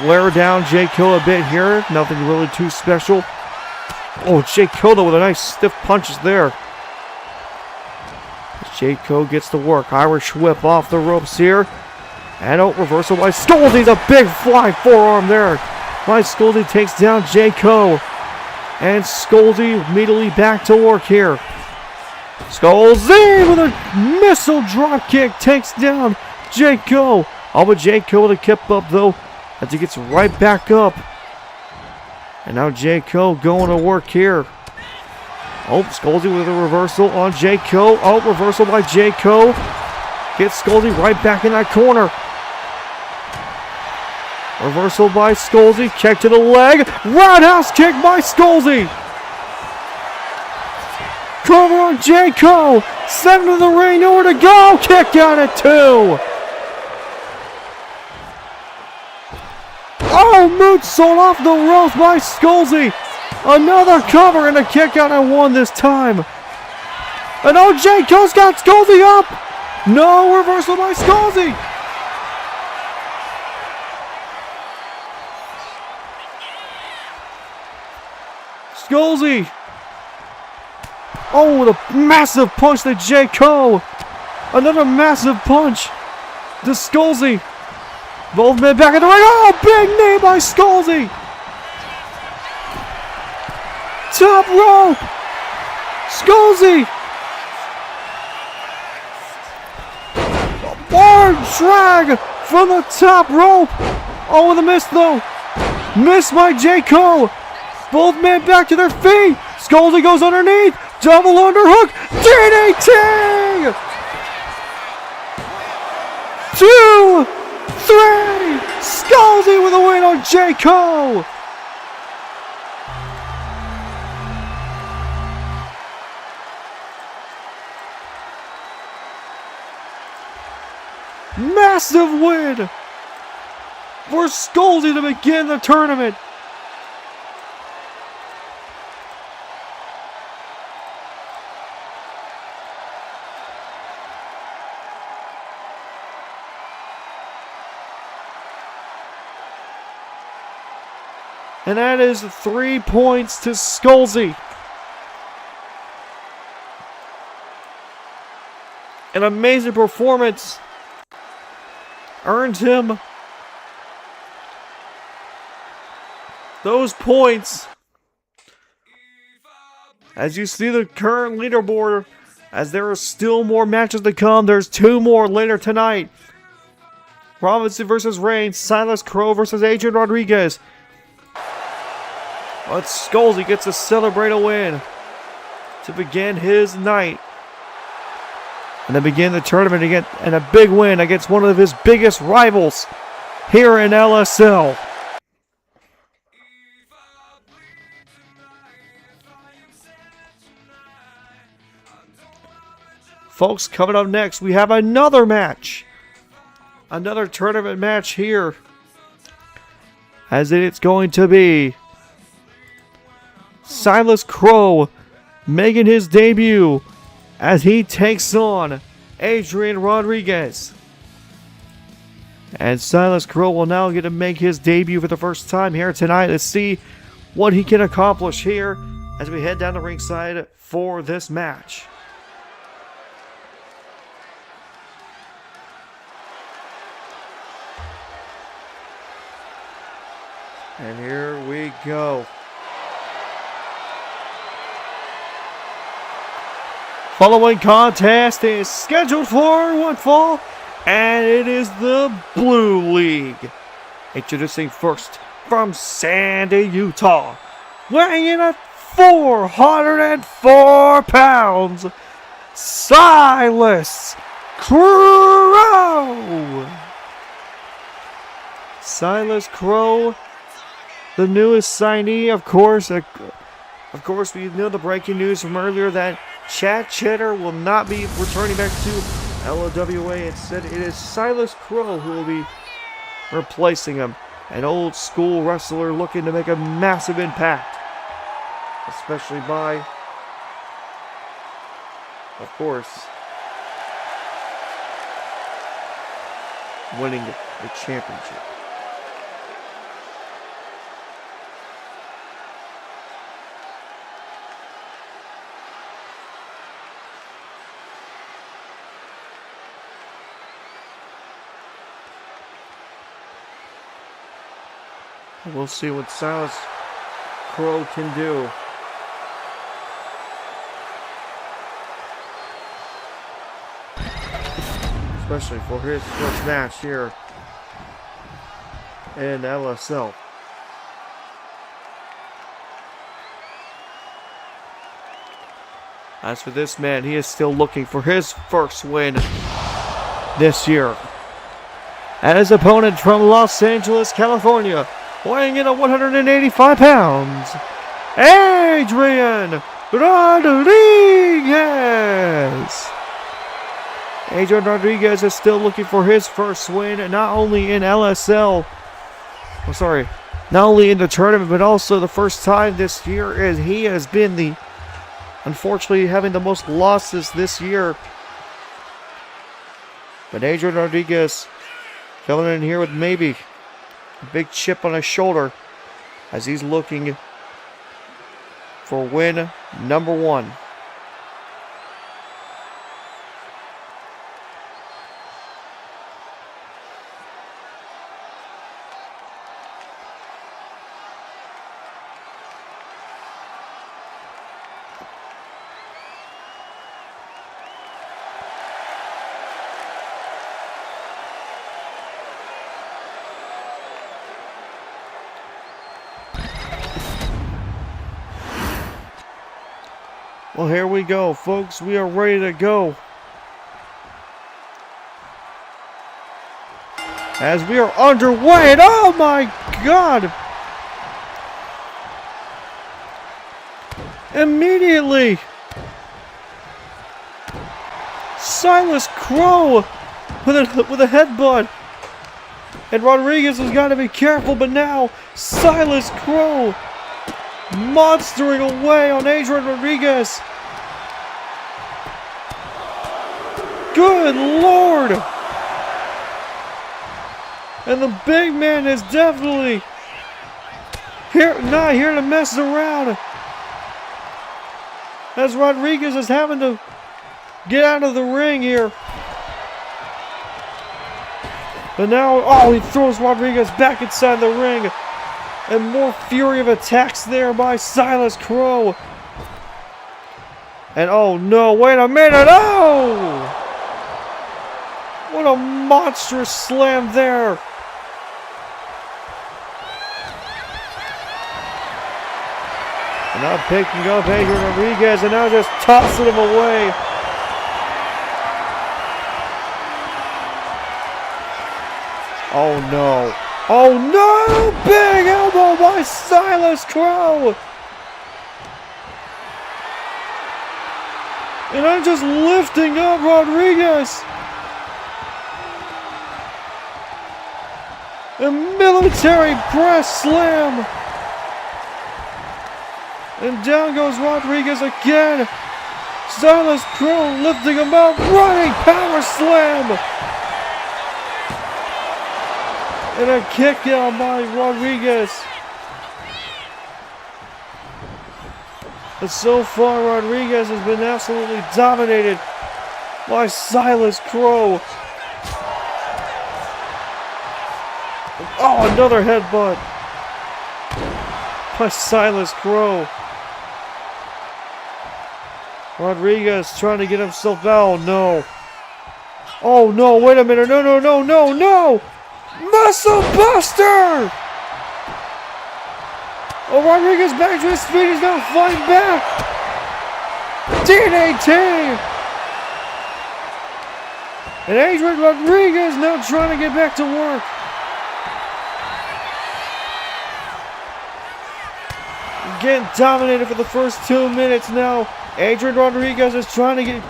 wear down J. Coe a bit here. Nothing really too special. Oh, J-Ko with a nice stiff punches there. J-Ko gets to work. Irish whip off the ropes here. And reversal by SkullZ. A big flying forearm there. By SkullZ takes down J-Ko. And SkullZ immediately back to work here. SkullZ with a missile drop kick takes down J-Ko. All but J-Ko with a kip up though, as he gets right back up. And now J-Ko going to work here. Oh, SkullZ with a reversal on J-Ko. Oh, reversal by J-Ko. Gets SkullZ right back in that corner. Reversal by SkullZ. Kick to the leg. Roundhouse kick by SkullZ. Cover on J-Ko. 7 to the ring. Nowhere to go. Kick out at 2. Oh, moonsault off the ropes by SkullZ. Another cover and a kick out at 1 this time. And oh, J-Ko's got SkullZ up. No, reversal by SkullZ. SkullZ. Oh, with a massive punch to J-Ko. Another massive punch to SkullZ. Both men back in the ring. Oh, big knee by SkullZ. Top rope. SkullZ. Hard drag from the top rope. Oh, with a miss though. Miss by J-Ko. Both men back to their feet. SkullZ goes underneath. Double underhook. DDT. 2, 3. SkullZ with a win on J-Ko. Massive win for SkullZ to begin the tournament. And that is 3 points to SkullZ. An amazing performance earned him those points. As you see the current leaderboard, as there are still more matches to come. There's 2 more later tonight. Robinson versus Reigns, Silas Crowe versus Adrian Rodriguez. But SkullZ gets to celebrate a win to begin his night. And to begin the tournament again, and a big win against one of his biggest rivals here in LSL. Folks, coming up next, we have another match. Another tournament match here. As it's going to be Silas Crowe making his debut as he takes on Adrian Rodriguez. And Silas Crowe will now get to make his debut for the first time here tonight. Let's see what he can accomplish here as we head down the ringside for this match. And here we go. Following contest is scheduled for one fall, and it is the Blue League. Introducing first from Sandy, Utah, weighing in at 404 pounds, Silas Crowe. Silas Crowe, the newest signee, of course. Of course, we know the breaking news from earlier that Chad Cheddar will not be returning back to LWA. Instead, it is Silas Crowe who will be replacing him. An old school wrestler looking to make a massive impact. Especially by, of course, winning the championship. We'll see what Silas Crowe can do. Especially for his first match here in LSL. As for this man, he is still looking for his first win this year. And his opponent from Los Angeles, California, weighing in at 185 pounds, Adrian Rodriguez. Adrian Rodriguez is still looking for his first win, not only in LSL, not only in the tournament, but also the first time this year, as he has been unfortunately having the most losses this year. But Adrian Rodriguez coming in here with maybe a big chip on his shoulder as he's looking for win number 1. Well, here we go, folks. We are ready to go. As we are underway, and oh my God! Immediately, Silas Crowe with a headbutt. And Rodriguez has got to be careful, but now Silas Crowe monstering away on Adrian Rodriguez. Good Lord! And the big man is definitely not here to mess around. As Rodriguez is having to get out of the ring here. But now, oh, he throws Rodriguez back inside the ring. And more fury of attacks there by Silas Crowe. And oh no, wait a minute, oh! What a monstrous slam there. And now picking up Adrian Rodriguez and now just tossing him away. Oh no. Oh no! Big elbow by Silas Crowe! And I'm just lifting up Rodriguez. A military press slam. And down goes Rodriguez again. Silas Crowe lifting him up. Running power slam. And a kick out by Rodriguez. But so far, Rodriguez has been absolutely dominated by Silas Crowe. Oh, another headbutt by Silas Crowe. Rodriguez trying to get himself out. Oh, no. Oh, no. Wait a minute. No, no, no, no, no. Muscle Buster! Oh, Rodriguez back to his feet. He's now fighting back. DDT! And Adrian Rodriguez now trying to get back to work. Getting dominated for the first 2 minutes now. Adrian Rodriguez is trying to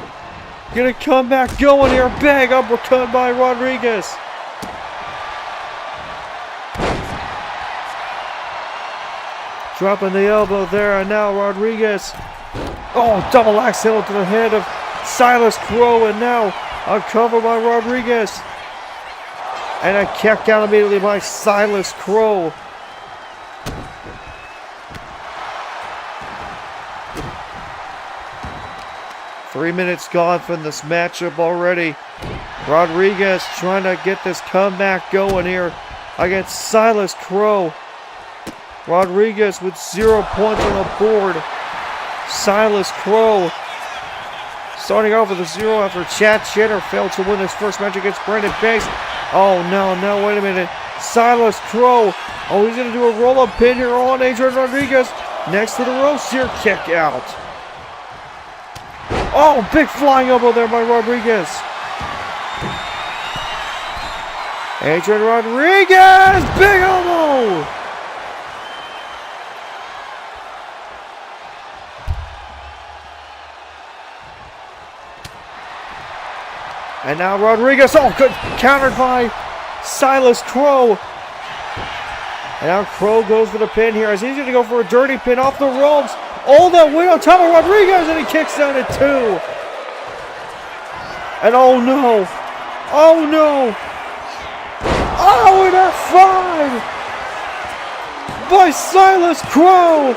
get a comeback going here. Big uppercut by Rodriguez. Dropping the elbow there, and now Rodriguez. Oh, double axe handle to the head of Silas Crowe, and now a cover by Rodriguez. And a kick out immediately by Silas Crowe. Three minutes gone from this matchup already. Rodriguez trying to get this comeback going here against Silas Crowe. Rodriguez with 0 points on the board. Silas Crowe starting off with a 0 after Chad Cheddar failed to win his first match against Brandon Banks. Oh, no, wait a minute. Silas Crowe. Oh, he's going to do a roll-up pin here on Adrian Rodriguez. Next to the ropes here, kick out. Oh, big flying elbow there by Rodriguez. Adrian Rodriguez, big elbow. And now Rodriguez, oh, good, countered by Silas Crowe. And now Crowe goes for the pin here as he's going to go for a dirty pin off the ropes. All that weight on top of Rodriguez, and he kicks down at 2. And oh no. Oh no. Oh, and F5 by Silas Crowe.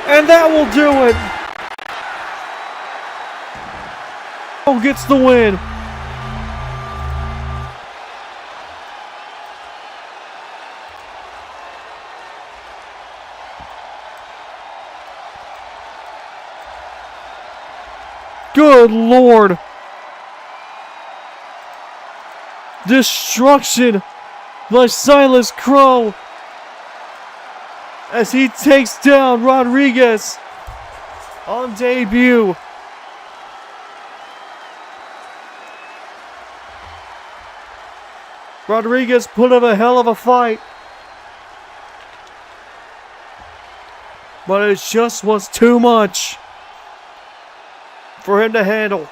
And that will do it. Crowe gets the win. Good Lord. Destruction by Silas Crowe as he takes down Rodriguez on debut. Rodriguez put up a hell of a fight, but it just was too much for him to handle.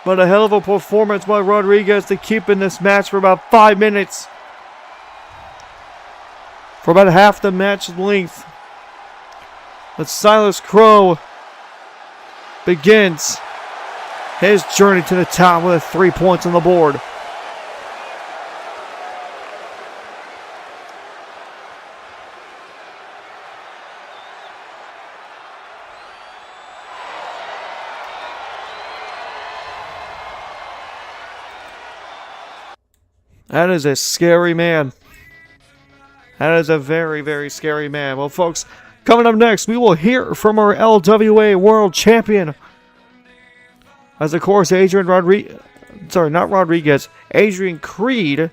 But a hell of a performance by Rodriguez to keep in this match for about 5 minutes. For about half the match length. But Silas Crowe begins his journey to the top with 3 points on the board. That is a scary man. That is a very, very scary man. Well, folks, coming up next, we will hear from our LWA World Champion. As, of course, Adrian Creed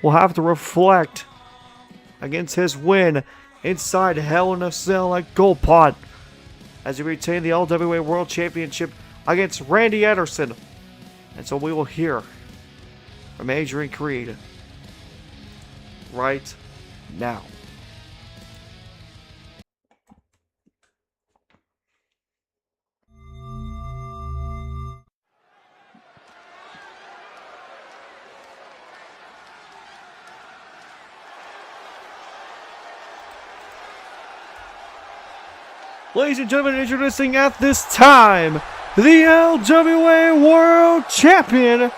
will have to reflect against his win inside Hell in a Cell at Gold Pot as he retained the LWA World Championship against Randy Ederson. And so we will hear from Adrian Creed right now. Ladies and gentlemen, introducing at this time the LWA World Champion,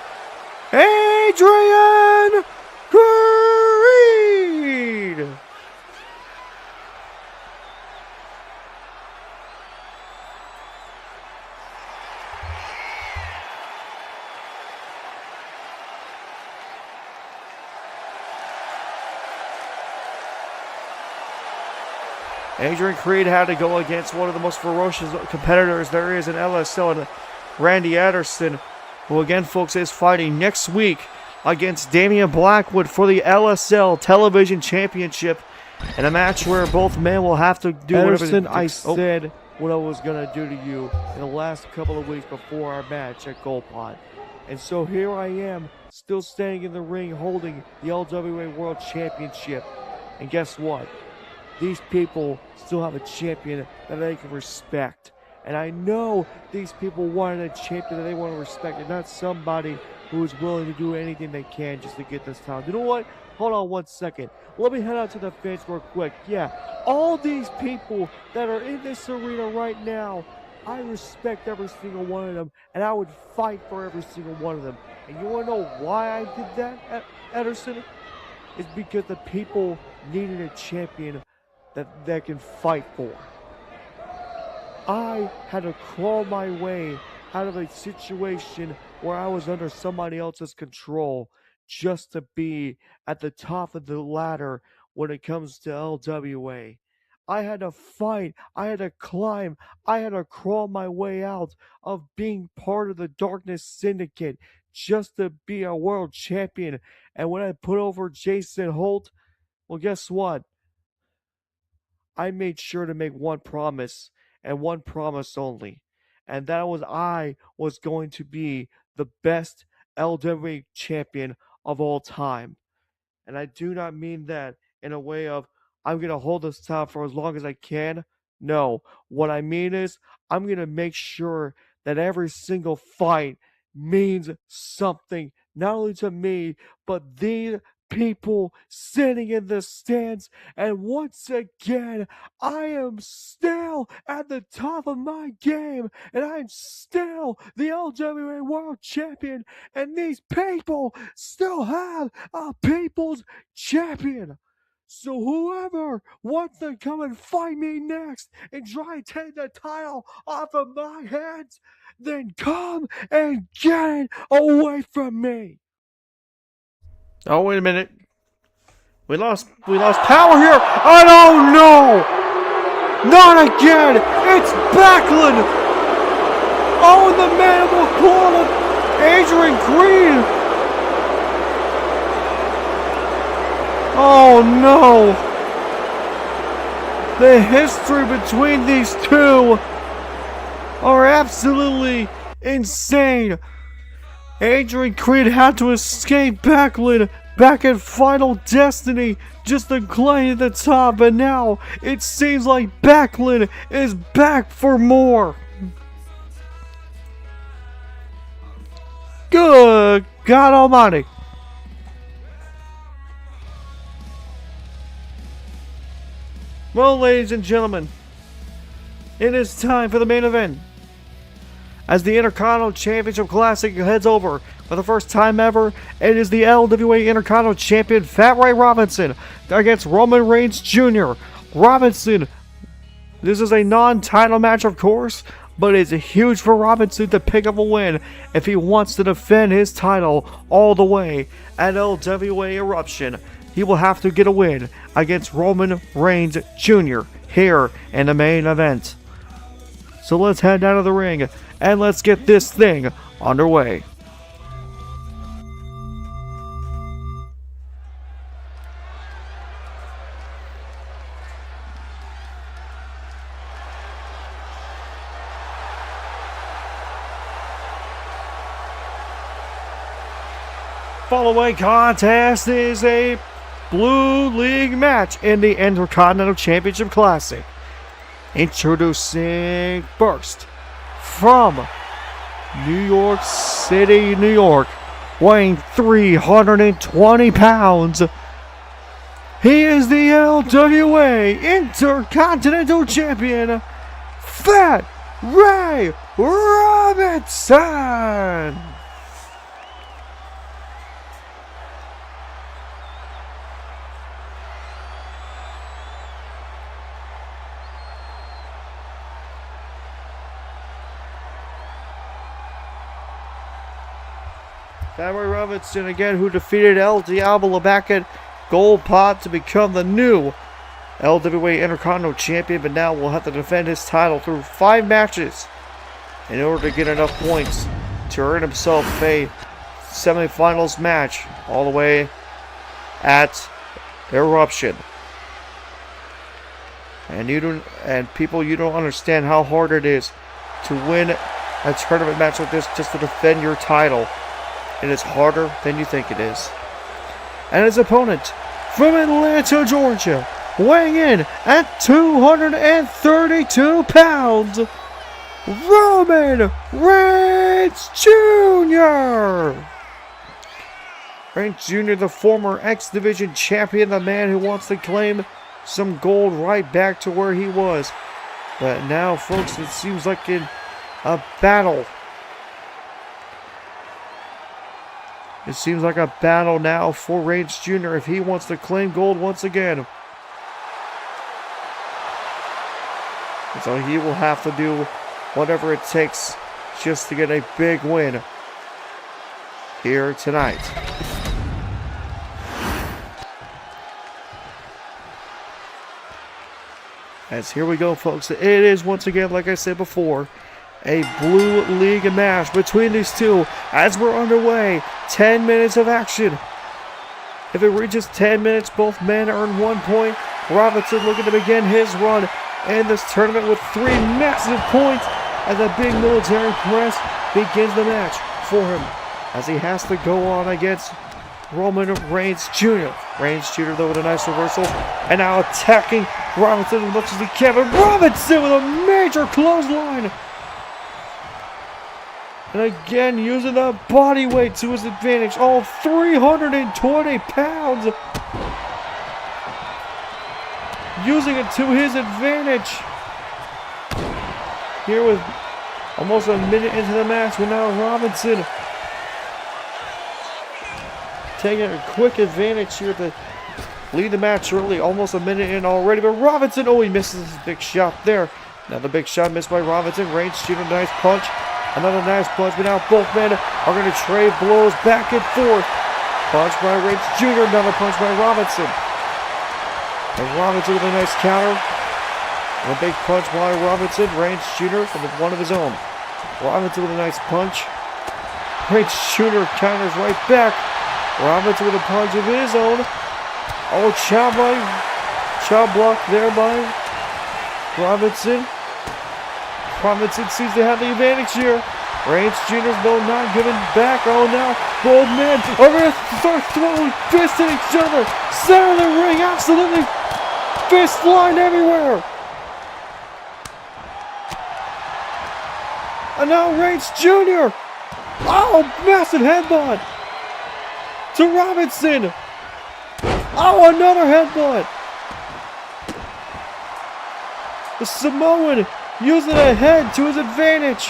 Adrian Creed. Adrian Creed had to go against one of the most ferocious competitors there is in LSL, and Randy Ederson, who again, folks, is fighting next week against Damien Blackwood for the LSL Television Championship, in a match where both men will have to do Ederson, I said what I was going to do to you in the last couple of weeks before our match at Gold Pot. And so here I am, still standing in the ring holding the LWA World Championship. And guess what? These people still have a champion that they can respect. And I know these people wanted a champion that they want to respect, and not somebody who is willing to do anything they can just to get this title. You know what? Hold on 1 second. Let me head out to the fence real quick. Yeah, all these people that are in this arena right now, I respect every single one of them, and I would fight for every single one of them. And you want to know why I did that, Ederson? It's because the people needed a champion that they can fight for. I had to crawl my way out of a situation where I was under somebody else's control just to be at the top of the ladder when it comes to LWA. I had to fight, I had to climb, I had to crawl my way out of being part of the Darkness Syndicate just to be a world champion. And when I put over Jason Holt, well, guess what? I made sure to make one promise, and one promise only. And that was I was going to be the best LWA champion of all time. And I do not mean that in a way of I'm going to hold this title for as long as I can. No, what I mean is I'm going to make sure that every single fight means something, not only to me, but these people sitting in the stands. And once again, I am still at the top of my game, and I'm still the LWA World Champion, and these people still have a People's Champion. So whoever wants to come and fight me next and try and take the title off of my hands, then come and get it away from me. Oh, wait a minute. We lost power here. Oh, no! Not again! It's Backlund! Oh, and the mandible claw of Adrian Green! Oh no! The history between these two are absolutely insane. Adrian Creed had to escape Backlund back at Final Destiny just to climb to the top, and now it seems like Backlund is back for more. Good God Almighty. Well, ladies and gentlemen, it is time for the main event. As the Intercontinental Championship Classic heads over for the first time ever, it is the LWA Intercontinental Champion Fat Ray Robinson against Roman Reigns Jr. Robinson, this is a non-title match, of course, but it's huge for Robinson to pick up a win if he wants to defend his title all the way at LWA Eruption. He will have to get a win against Roman Reigns Jr. here in the main event. So let's head down to the ring and let's get this thing underway. Following contest is a Blue League match in the Intercontinental Championship Classic. Introducing first from New York City, New York, weighing 320 pounds. He is the LWA Intercontinental Champion, Fat Ray Robinson. Fat Ray Robinson again, who defeated El Diablo back at Gold Pot to become the new LWA Intercontinental Champion, but now will have to defend his title through 5 matches in order to get enough points to earn himself a semifinals match all the way at Eruption. And you don't understand how hard it is to win a tournament match like this just to defend your title. It is harder than you think it is. And his opponent from Atlanta, Georgia, weighing in at 232 pounds, Roman Reigns Jr. Reigns Jr., the former X Division champion, the man who wants to claim some gold right back to where he was. But now, folks, it seems like in a battle. It seems like a battle now for Reigns Jr. if he wants to claim gold once again. And so he will have to do whatever it takes just to get a big win here tonight. As here we go, folks. It is once again, like I said before, a Blue League match between these two as we're underway. 10 minutes of action. If it reaches 10 minutes, both men earn 1 point. Robinson looking to begin his run in this tournament with 3 massive points as a big military press begins the match for him as he has to go on against Roman Reigns Jr. Reigns Jr. though with a nice reversal and now attacking Robinson as much as he can. But Robinson with a major clothesline. And again, using the body weight to his advantage. All 320 pounds. Using it to his advantage. Here with almost a minute into the match, but now Robinson taking a quick advantage here to lead the match early. Almost a minute in already, but Robinson, oh, he misses his big shot there. Now the big shot missed by Robinson. Reigns Jr. nice punch. Another nice punch, but now both men are going to trade blows back and forth. Punch by Reigns Jr., another punch by Robinson. And Robinson with a nice counter. And a big punch by Robinson. Reigns Jr. from one of his own. Robinson with a nice punch. Reigns Jr. counters right back. Robinson with a punch of his own. Oh, chop block there by Robinson. Robinson seems to have the advantage here. Reigns Jr. though not giving back. Oh, now both men are going to start throwing fists at each other. Center of the ring, absolutely fist flying everywhere. And now Reigns Jr. Oh, massive headbutt to Robinson. Oh, another headbutt. The Samoan using a head to his advantage.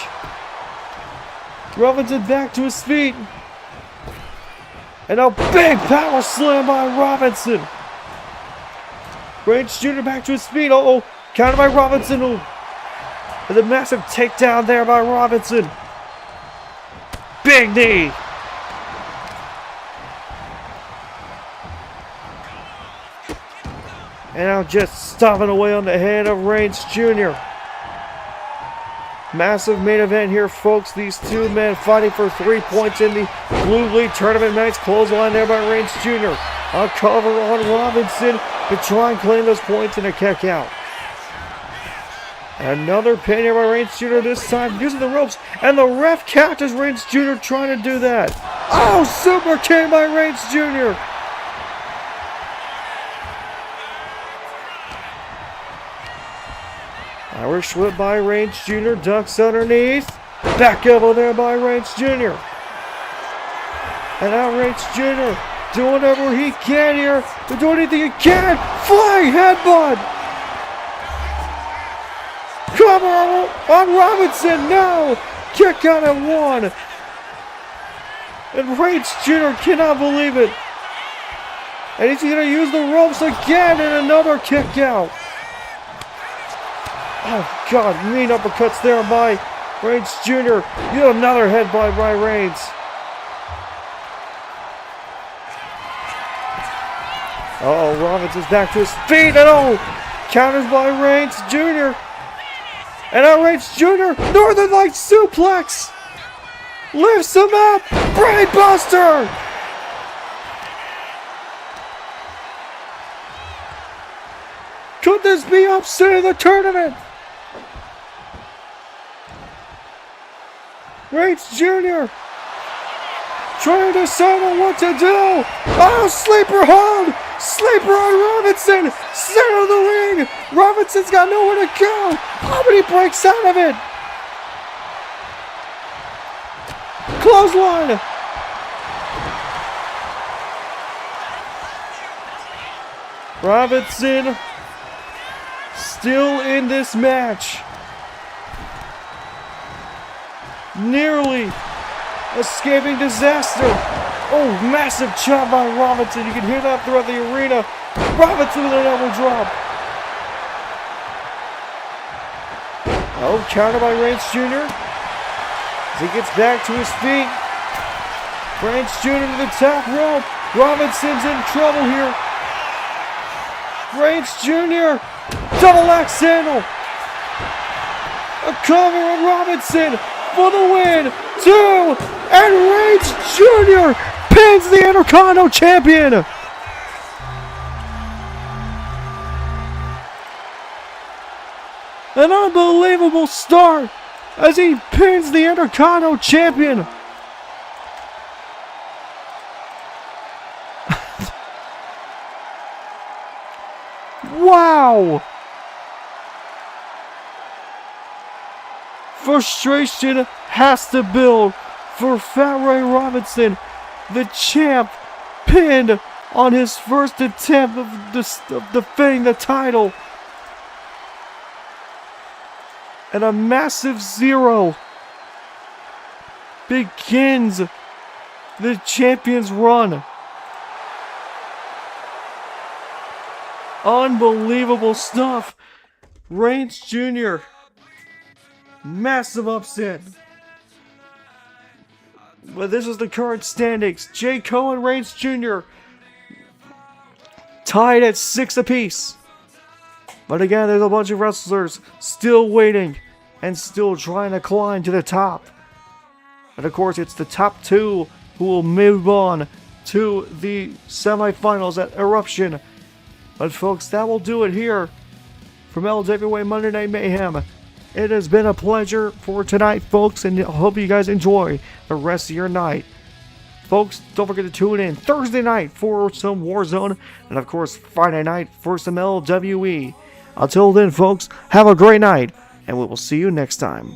Robinson back to his feet. And a big power slam by Robinson. Reigns Jr. back to his feet. Uh-oh. Countered by Robinson. Oh. With a massive takedown there by Robinson. Big knee. And now just stomping away on the head of Reigns Jr. Massive main event here, folks. These two men fighting for 3 points in the Blue League tournament. Nice clothesline there by Reigns Jr. A cover on Robinson to try and claim those points in a kick out. Another pin here by Reigns Jr. this time using the ropes. And the ref catches Reigns Jr. trying to do that. Oh, super kick by Reigns Jr. Irish whip by Reigns Jr. Ducks underneath. Back elbow there by Reigns Jr. And now Reigns Jr. doing whatever he can here. To do anything he can. Flying headbutt. Cover on Robinson. No. Kick out at 1. And Reigns Jr. cannot believe it. And he's going to use the ropes again and another kick out. Oh, God, mean uppercuts there by Reigns Jr. Yet another headbutt by Reigns. Uh-oh, Robinson's back to his feet. And oh, counters by Reigns Jr. And now Reigns Jr. Northern Lights suplex. Lifts him up. Brain buster. Could this be upset in the tournament? Reigns Jr. trying to decide on what to do. Oh, sleeper hold. Sleeper on Robinson. Center of the ring. Robinson's got nowhere to go. Oh, but he breaks out of it. Clothesline. Robinson still in this match. Nearly escaping disaster. Oh, massive chop by Robinson. You can hear that throughout the arena. Robinson with an elbow drop. Oh, counter by Reigns Jr. As he gets back to his feet. Reigns Jr. to the top rope. Robinson's in trouble here. Reigns Jr. Double axe handle. A cover on Robinson for the win. 2. And Reigns Jr. pins the Intercontinental Champion. An unbelievable start as he pins the Intercontinental Champion. Wow! Frustration has to build for Fat Ray Robinson, the champ, pinned on his first attempt of defending the title. And a massive 0 begins the champion's run. Unbelievable stuff. Reigns Jr. Massive upset. But this is the current standings. Jay Cohen, Reigns Jr. tied at 6 apiece. But again, there's a bunch of wrestlers still waiting and still trying to climb to the top. And of course, it's the top 2 who will move on to the semifinals at Eruption. But folks, that will do it here from LWA Monday Night Mayhem. It has been a pleasure for tonight, folks, and I hope you guys enjoy the rest of your night. Folks, don't forget to tune in Thursday night for some Warzone, and of course Friday night for some LWE. Until then, folks, have a great night, and we will see you next time.